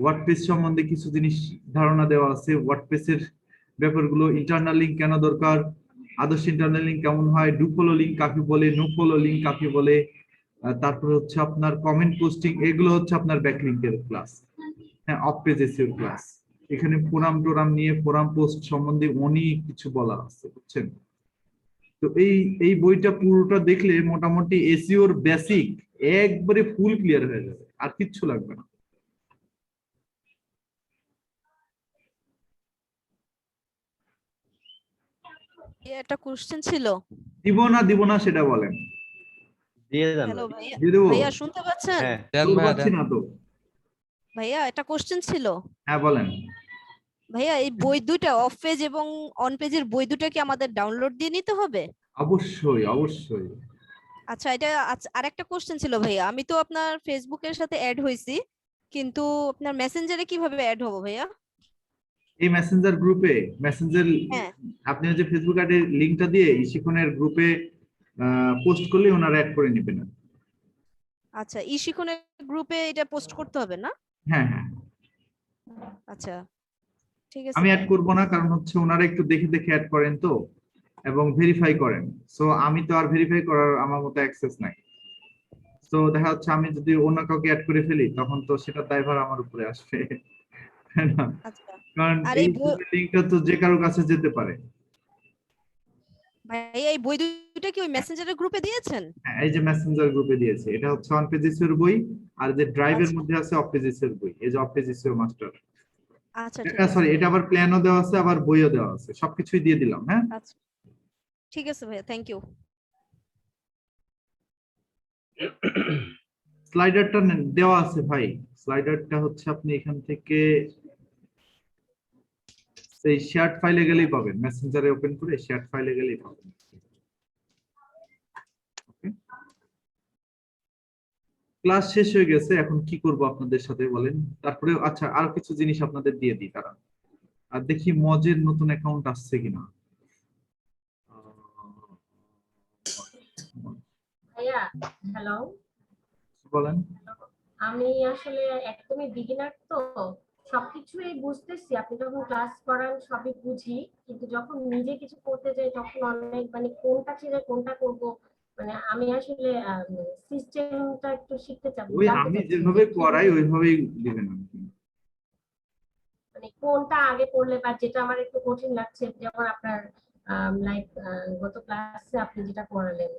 ওয়ার্ডপ্রেস সম্বন্ধে কিছু জিনিস ধারণা দেওয়া আছে, ওয়ার্ডপ্রেসের ব্যাপারগুলো, ইন্টারনাল লিঙ্ক কেন দরকার, আদর্শ ইন্টারনাল লিঙ্ক কেমন হয়, ডু ফলো লিঙ্ক কাকে বলে, নো ফলো লিঙ্ক কাকে বলে, তারপর হচ্ছে আপনার কমেন্ট পোস্টিং, এগুলো হচ্ছে আপনার ব্যাকলিঙ্কের ক্লাস, হ্যাঁ, অফ পেজ এসইও ক্লাস। এখানে ফোরাম টোরাম নিয়ে, ফোরাম পোস্ট সম্বন্ধে অনেক কিছু বলা আছে, বুঝছেন? তো এই বইটা পুরোটা দেখলে মোটামুটি এসইওর বেসিক একবারে ফুল ক্লিয়ার হয়ে যাবে, আর কিচ্ছু লাগবে না। একটা কোশ্চেন ছিল। দিব না সেটা বলেন। দিয়ে দেন। হ্যালো ভাইয়া, দিয়ে দেবো? ভাইয়া শুনতে পাচ্ছেন? হ্যাঁ পাচ্ছি না তো। ভাইয়া একটা কোশ্চেন ছিল। হ্যাঁ বলেন। ভাইয়া এই বই দুইটা, অফ পেজ এবং অন পেজের বই দুটো কি আমাদের ডাউনলোড দিয়ে নিতে হবে? অবশ্যই অবশ্যই। আচ্ছা, এটা আরেকটা কোশ্চেন ছিল ভাইয়া, আমি তো আপনার ফেসবুকের সাথে অ্যাড হইছি, কিন্তু আপনার মেসেঞ্জারে কিভাবে অ্যাড হবো ভাইয়া? এই মেসেঞ্জার গ্রুপে, মেসেঞ্জার হ্যাঁ আপনি যে ফেসবুক আইডির লিংকটা দিয়ে ইশিখনের গ্রুপে পোস্ট করলে ওনারা অ্যাড করে নেবেন। আচ্ছা, ইশিখনের গ্রুপে এটা পোস্ট করতে হবে না? হ্যাঁ হ্যাঁ। আচ্ছা, ঠিক আছে আমি অ্যাড ভাইয়া। করব না, কারণ হচ্ছে ওনারা একটু দেখে দেখে অ্যাড করেন তো এবং ভেরিফাই করেন। সো আমি তো আর ভেরিফাই করার আমার মতো অ্যাক্সেস নাই। তো দেখা যাচ্ছে আমি যদি অন্য কাউকে অ্যাড করে ফেলি তখন তো সেটা দায়ভার আমার উপরে আসবে, তাই না? আচ্ছা কারণ আর এই এই বই লিঙ্কটা তো যে কারো কাছে যেতে পারে। ভাইয়া এই বই দুইটা কি ওই মেসেঞ্জারের গ্রুপে দিয়েছেন? হ্যাঁ, এই যে মেসেঞ্জার গ্রুপে দিয়েছে, এটা হচ্ছে অন পেজিসের বই, আর যে ড্রাইভের আচ্ছা মধ্যে আছে অফ পেজিসের বই, এই যে অফ পেজিসের মাস্টার। আচ্ছা ঠিক আছে সরি, এটা আবার প্ল্যানও দেওয়া আছে, আবার বইও দেওয়া আছে, সবকিছুই দিয়ে দিলাম। হ্যাঁ, আচ্ছা ঠিক আছে ভাইয়া, থ্যাংক ইউ। স্লাইডারটা দেওয়া আছে ভাই। স্লাইডারটা হচ্ছে আপনি এখান থেকে সেই শেয়ার্ড ফাইলে গেলেই পাবেন, মেসেঞ্জারে ওপেন করে শেয়ার্ড ফাইলে গেলেই পাবেন। ক্লাস শেষ হয়ে গেছে, এখন কি করব আপনাদের সাথে বলেন? তারপরে আচ্ছা আরো কিছু জিনিস আপনাদের দিয়ে দিই তারা, আর দেখি মজের নতুন অ্যাকাউন্ট আসছে কিনা। ভাইয়া হ্যালো, বলেন। আমি আসলে একদমই বিগিনার, তো সবকিছুই বুঝতেছি, আপনি যখন ক্লাস করান সবই বুঝি, কিন্তু যখন নিজে কিছু করতে যাই তখন অনেক মানে কোনটা ছেড়ে কোনটা করব, মানে আমি আসলে সিস্টেমটা একটু শিখতে চাই, ওই জানতে আমি চাচ্ছি যেভাবে যে করাই কিভাবে ওইভাবেই দিবেন আপনি। মানে কোনটা আগে পড়লে বা যেটা আমার একটু কঠিন লাগছে, যেমন আপনার লাইক গত ক্লাসে আপনি যেটা করালেন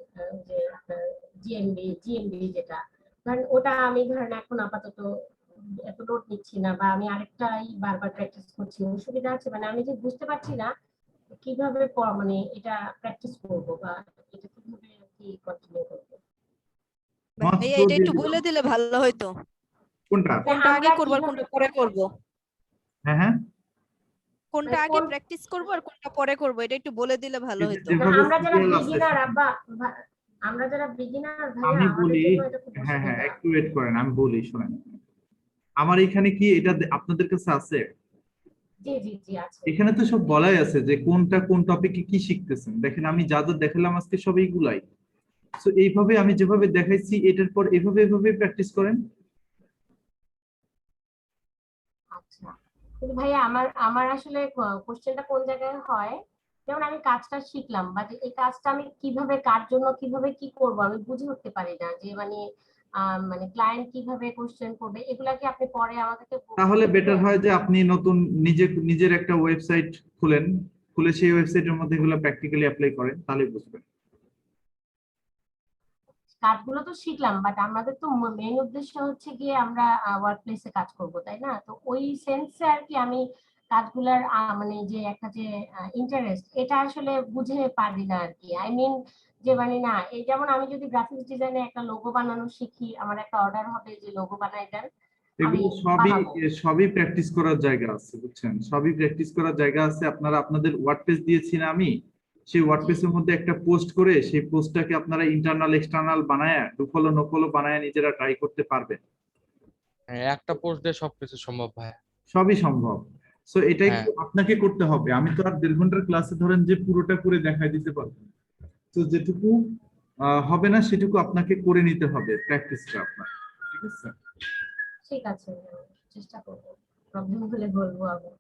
যে আপনার জিএমবি যেটা ধরেন, ওটা আমি ধরেন এখন আপাতত এত নোট নিচ্ছি না, বা আমি আরেকটাই বারবার প্র্যাকটিস করছি, অসুবিধা আছে, মানে আমি যে বুঝতে পারছি না কিভাবে মানে এটা প্র্যাকটিস করব বা এটা কিভাবে কি কন্টিনিউ করব। মজ ভাইয়া তো এটা দিয়ে একটু বলে দিলাম। দিলে ভালো হইতো, কোনটা? কোনটা আগে আমরা করবো আর কোনটা পরে করব, হ্যাঁ হ্যাঁ, কোনটা আগে কোন প্র্যাকটিস করব আর কোনটা পরে করব, এটা একটু বলে দিলে ভালো এই যে হইতো। না, যেভাবে আমরা যারা সিরিয়াল আছে, বিগিনার আব্বা, আমরা যারা বিগিনার ভাইয়া আমি আমাদের বলি। জন্য এটা খুব হ্যাঁ হ্যাঁ, অসুবিধা। একটু ওয়েট করেন, আমি বলি শোনেন। আমার এখানে কি এটা আপনাদের কাছে আছে? জি জি জি আছে। এখানে তো সব বলাই আছে যে কোনটা কোন টপিকে কি শিখতেছেন। দেখেন আমি যা যা দেখালাম আজকে সব এইগুলাই। তো এইভাবে আমি যেভাবে দেখাইছি এটার পর এভাবে এভাবে প্র্যাকটিস করেন। আচ্ছা, কিন্তু ভাইয়া আমার আমার আসলে কোশ্চেনটা কোন জায়গায় হয়, যেমন আমি কাজটা শিখলাম, বাট এই কাজটা আমি কিভাবে কার জন্য কিভাবে কি করব আমি বুঝে উঠতে পারি না, যে মানে মানে ক্লায়েন্ট কিভাবে কোশ্চেন করবে, এগুলা কি আপনি পরে আমাদেরকে তাহলে বলে বেটার দিবেন? হয় যে আপনি নতুন নিজের একটা ওয়েবসাইট খুলেন, খুলে সেই ওয়েবসাইটের মধ্যে এগুলো প্র্যাকটিক্যালি অ্যাপ্লাই করেন, তাহলে বুঝবেন। কাজগুলো তো শিখলাম, বাট আমাদের তো মেইন উদ্দেশ্য হচ্ছে গিয়ে আমরা ওয়ার্ক প্লেসে কাজ করব, তাই না? তো ওই সেন্সে আর কি আমি কাজগুলার মানে যে একটা যে ইন্টারেস্ট, এটা আসলে বুঝে পারি না আর কি। আই মিন যে মানে না, এই যেমন আমি যদি গ্রাফিক্স ডিজাইনে একটা লোগো বানানো শিখি, আমার একটা অর্ডার হবে যে লোগো বানাই দেন, আমি এগুলো সবই বানাবো। সবই প্র্যাকটিস করার জায়গা আছে, বুঝছেন? সবই প্র্যাকটিস করার জায়গা আছে। আপনারা আপনাদের ওয়ার্ডপ্রেস দিয়েছি না আমি, সেই ওয়ার্ডপ্রেসের মধ্যে একটা পোস্ট করে সেই পোস্টটাকে আপনারা ইন্টারনাল এক্সটার্নাল বানায়া ডুফলো নোফলো বানায়া নিজেরা ট্রাই করতে পারবেন। হ্যাঁ, একটা পোস্ট দিয়ে সবকিছু সম্ভব ভাই। সবই সম্ভব। সো এটাই হ্যাঁ আপনাকে করতে হবে। আমি তো আর 1.5 ঘন্টার ক্লাসে ধরেন যে পুরোটা করে দেখাই দিতে পারবো না। তো যেটুকু হবে না সেটুকু আপনাকে করে নিতে হবে, প্র্যাকটিসটা আপনার। ঠিক আছে? ঠিক আছে, চেষ্টা করবো, প্রবলেম হলে বলবো আবার।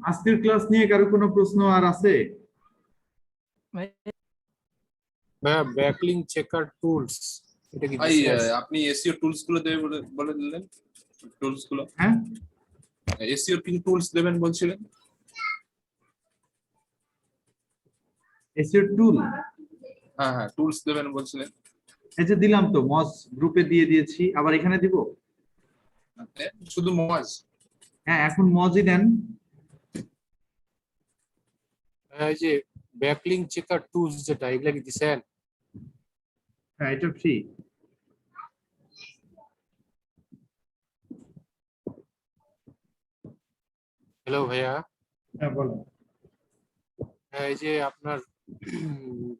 আজকের ক্লাস নিয়ে কারো কোনো প্রশ্ন আর আছে? ভাইয়া ব্যাকলিংক চেকার টুলস এটা কি ভাই দিছেন? আপনি এসইও টুলস গুলো দেবে বলে দিলেন, টুলস গুলো। হ্যাঁ, এসইও কি টুলস দেবেন বলছিলেন? এসইও টুল। হ্যাঁ হ্যাঁ, টুলস দেবেন বলছিলেন। এই যে দিলাম তো, মজ গ্রুপে দিয়ে দিয়েছি, আবার এখানে দিব। শুধু মজ? হ্যাঁ, এখন মজই দেন। এই যে ব্যাকলিংক চেকার টুলস যেটা এগুলা কি দিছেন? হ্যাঁ, এটা ফ্রি। হ্যালো ভাইয়া। হ্যাঁ বলো। এই যে আপনার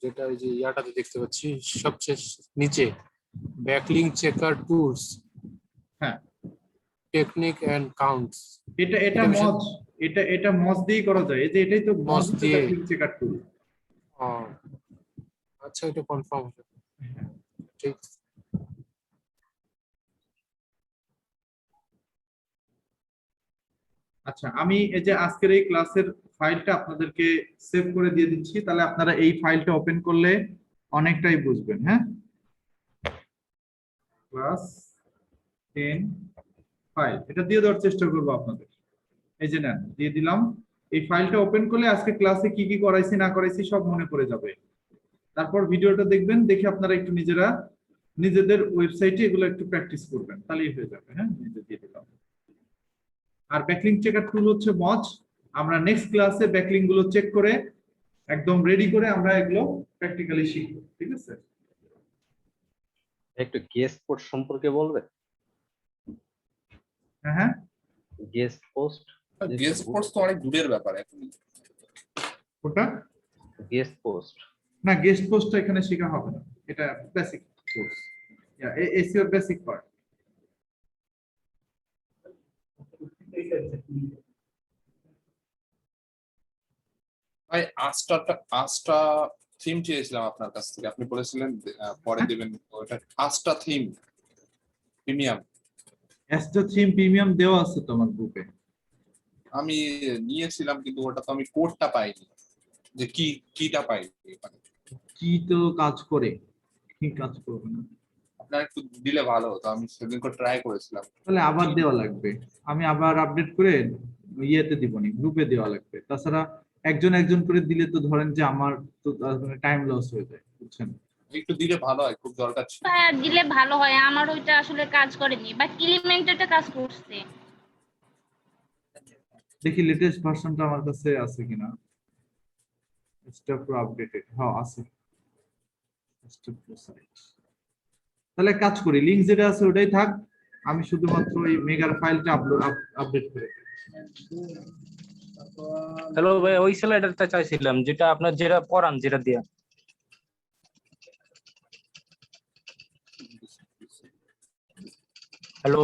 যেটা ওই যে ইয়াটাতে দেখতে পাচ্ছি সবচেয়ে নিচে, ব্যাকলিংক চেকার টুলস, হ্যাঁ, টেকনিক এন্ড কাউন্টস। এটা মজ, এটা মজ দিয়েই করা যায়। এই যে এটাই তো মজ দিয়ে। চেকার টুল। আচ্ছা এটা কনফার্ম হলো ঠিক আচ্ছা, আমি এই যে আজকের এই ক্লাসের ফাইলটা আপনাদেরকে সেভ করে দিয়ে দিচ্ছি, তাহলে আপনারা এই ফাইলটা ওপেন করলে অনেকটাই বুঝবেন। হ্যাঁ, ক্লাস 10 ফাইল এটা দিয়ে দেওয়ার চেষ্টা করবো আপনাদের। এই যে নেন, দিয়ে দিলাম। এই ফাইলটা ওপেন করলে আজকে ক্লাসে কি কি করাইছি না করাইছি সব মনে পড়ে যাবে। তারপর ভিডিওটা দেখবেন, দেখে আপনারা একটু নিজেরা নিজেদের ওয়েবসাইটে এগুলো একটু প্র্যাকটিস করবেন, তাহলেই হয়ে যাবে। হ্যাঁ, দিয়ে দিলাম। আর ব্যাকলিংক চেকার টুল হচ্ছে মজ। আমরা নেক্সট ক্লাসে ব্যাকলিংক গুলো চেক করে একদম রেডি করে আমরা এগুলো প্র্যাকটিক্যালি শিখব। ঠিক আছে, একটু গেস্ট পোস্ট সম্পর্কে বলবে? হ্যাঁ হ্যাঁ, গেস্ট পোস্ট তো অনেক দূরের ব্যাপার এখন। ওটা গেস্ট পোস্ট না, গেস্ট পোস্টটা এখানে শেখা হবে না, এটা basic course. SEO basic part. ভাই আস্টা থিম চেয়েছিলাম আপনার কাছ থেকে, আপনি বলেছিলেন পরে দিবেন। ওটা Astra theme premium, Astra theme premium দেওয়া আছে তোমার গ্রুপে। আমি নিয়েছিলাম কিন্তু ওটা তো আমি কোডটা পাইনি, যে কিটা পাইনি। কি তো কাজ করে, কি কাজ করবে না, আপনার একটু দিলে ভালো হতো, আমি সেদিন করে ট্রাই করেছিলাম। তাহলে আবার দেওয়া লাগবে, আমি আবার আপডেট করে ইয়েতে দিবনি, গ্রুপে দেওয়া লাগবে। তাছাড়া একজন একজন করে দিলে তো ধরেন যে আমার তো টাইম লস হয়ে যায়, বুঝছেন? একটু দিলে ভালো হয়, খুব দরকার ছিল। হ্যাঁ দিলে ভালো হয়, আমার ওইটা আসলে কাজ করেনি, বাট এলিমেন্টটা কাজ করছে। দেখি লেটেস্ট ভার্সনটা আমার কাছে আছে কিনা। স্টেপ প্রো আপডেটেড, হ্যাঁ আছে। স্টেপ প্রো সাইট, তাহলে কাজ করি, লিংক যেটা আছে ওটাই থাক, আমি শুধুমাত্র এই মেগার ফাইলটা আপডেট করে দিই। হ্যালো ভাই, ওই স্লাইডারটা চাইছিলাম যেটা আপনার যেটা পড়ান যেটা দিয়া। হ্যালো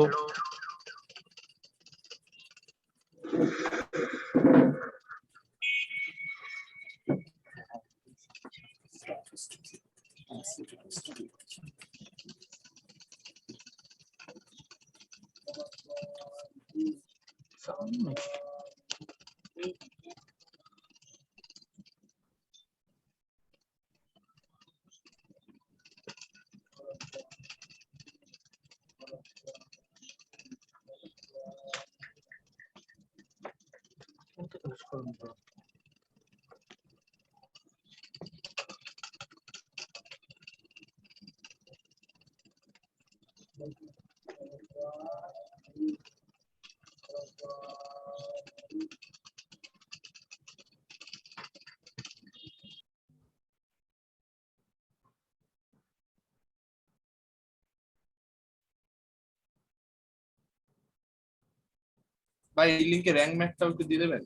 ভাই এই লিংকে র্যাঙ্ক ম্যাপটাও একটু দিয়ে দেবেন।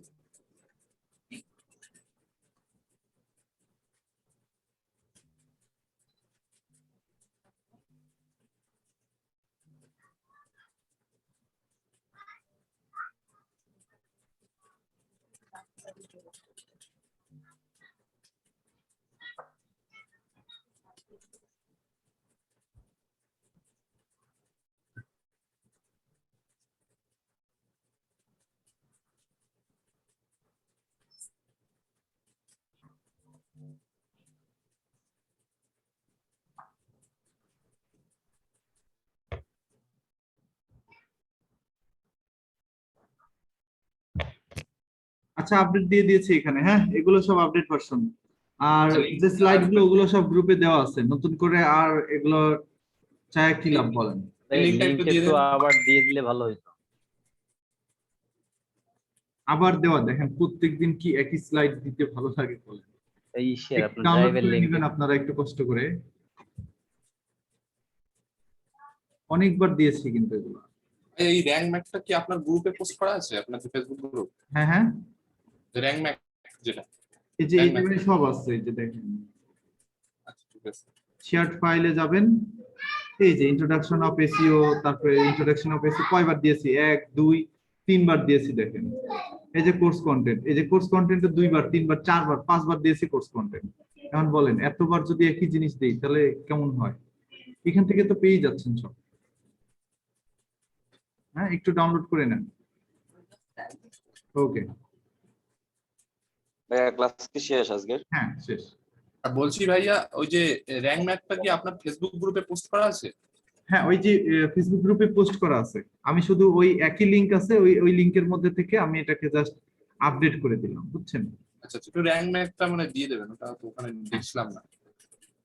আচ্ছা, আপডেট দিয়ে দিয়েছি এখানে। হ্যাঁ, এগুলো সব আপডেট ভার্সন। আর যে স্লাইড গুলো ওগুলো সব গ্রুপে দেওয়া আছে, নতুন করে আর এগুলো চাই কি লাভ বলেন? লিংকটা একটু দিয়ে একটু দেন। আবার দিয়ে দিলে ভালো হতো। আবার দেওয়া, দেখেন প্রত্যেকদিন কি একই স্লাইড দিতে ভালো লাগে বলেন? এই শেয়ার একটু আপনার ডাউনলোড ড্রাইভের করে লিংক নেবেন আপনারা একটু কষ্ট করে। অনেকবার দিয়েছি কিন্তু এগুলো। এই র্যাঙ্ক ম্যাপটা কি আপনার গ্রুপে পোস্ট করা আছে, আপনার যে ফেসবুক গ্রুপ? হ্যাঁ হ্যাঁ, র্যাঙ্ক ম্যাপ যেটা, এই যে এইখানে সব আছে, এই যে দেখেন আচ্ছা ঠিক আছে। শেয়ার্ড ফাইলে যাবেন, এই যে ইন্ট্রোডাকশন অফ এসইও, তারপরে ইন্ট্রোডাকশন অফ এসইও কয়বার দিয়েছি, 1 2 3 বার দিয়েছি। দেখেন এই যে কোর্স কন্টেন্ট, এই যে কোর্স কন্টেন্টে 2 বার 3 বার 4 বার 5 বার দিয়েছি কোর্স কন্টেন্ট। এখন বলেন এতবার যদি একই জিনিস দেই তাহলে কেমন হয়? এখান থেকে তো পেয়ে যাচ্ছেন সব। হ্যাঁ, একটু ডাউনলোড করে নেন। ওকে, ভাইয়া ক্লাস কি শেষ আজকের? হ্যাঁ শেষ। আর বলছি ভাইয়া, ওই যে র্যাঙ্ক ম্যাপটা কি আপনার ফেসবুক গ্রুপে পোস্ট করা আছে? হ্যাঁ, ওই যে ফেসবুক গ্রুপে পোস্ট করা আছে। আমি শুধু ওই একই লিংক আছে, ওই লিংকের মধ্যে থেকে আমি এটাকে জাস্ট আপডেট করে দিলাম, বুঝছেন? আচ্ছা আচ্ছা, একটু র্যাঙ্ক ম্যাপটা মানে দিয়ে দেবেন, ওটা তো ওখানে দেখছিলাম না।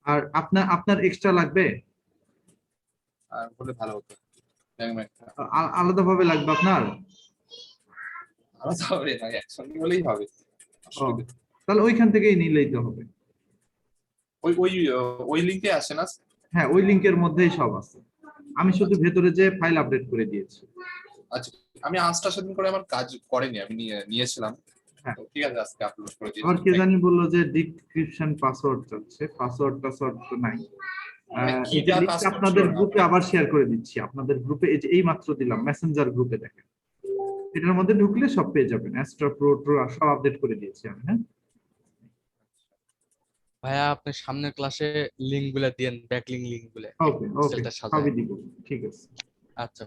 আর আপনার এক্সট্রা লাগবে? আর বলে ভালো হতো র্যাঙ্ক ম্যাপটা। আলাদাভাবে লাগবে আপনার? আলাদা হবে না, একসঙ্গে বলেই হবে। ও, তাহলে ওইখান থেকেই নিলেই তো হবে। ওই ওই ওই লিংকে আসে না? হ্যাঁ, ওই লিংকের মধ্যেই সব আছে। আমি শুধু ভেতরে যে ফাইল আপডেট করে দিয়েছি। আচ্ছা, আমি 5টা সেদিন করে আমার কাজ করেনি, আমি নিয়েছিলাম। হ্যাঁ। তো ঠিক আছে, আজকে আপলোড করে দিয়েছি। আবার কে জানি বললো যে ডিসক্রিপশন পাসওয়ার্ড চাচ্ছে, পাসওয়ার্ড তো নাই। এটা লিংক আপনাদের গ্রুপে আবার শেয়ার করে দিচ্ছি। আপনাদের গ্রুপে এই মাত্র দিলাম, মেসেঞ্জার গ্রুপে দেখেন। এটার মধ্যে ঢুকলে সব পেয়ে যাবেন। অ্যাস্ট্রা প্রো সব আপডেট করে দিয়েছি আমি। হ্যাঁ ভাইয়া আপনি সামনের ক্লাসে লিংক গুলা দিয়েন, ব্যাকলিং লিংক গুলা। ওকে ওকে, সবই দিব, ঠিক আছে। আচ্ছা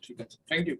ঠিক আছে, থ্যাংক ইউ।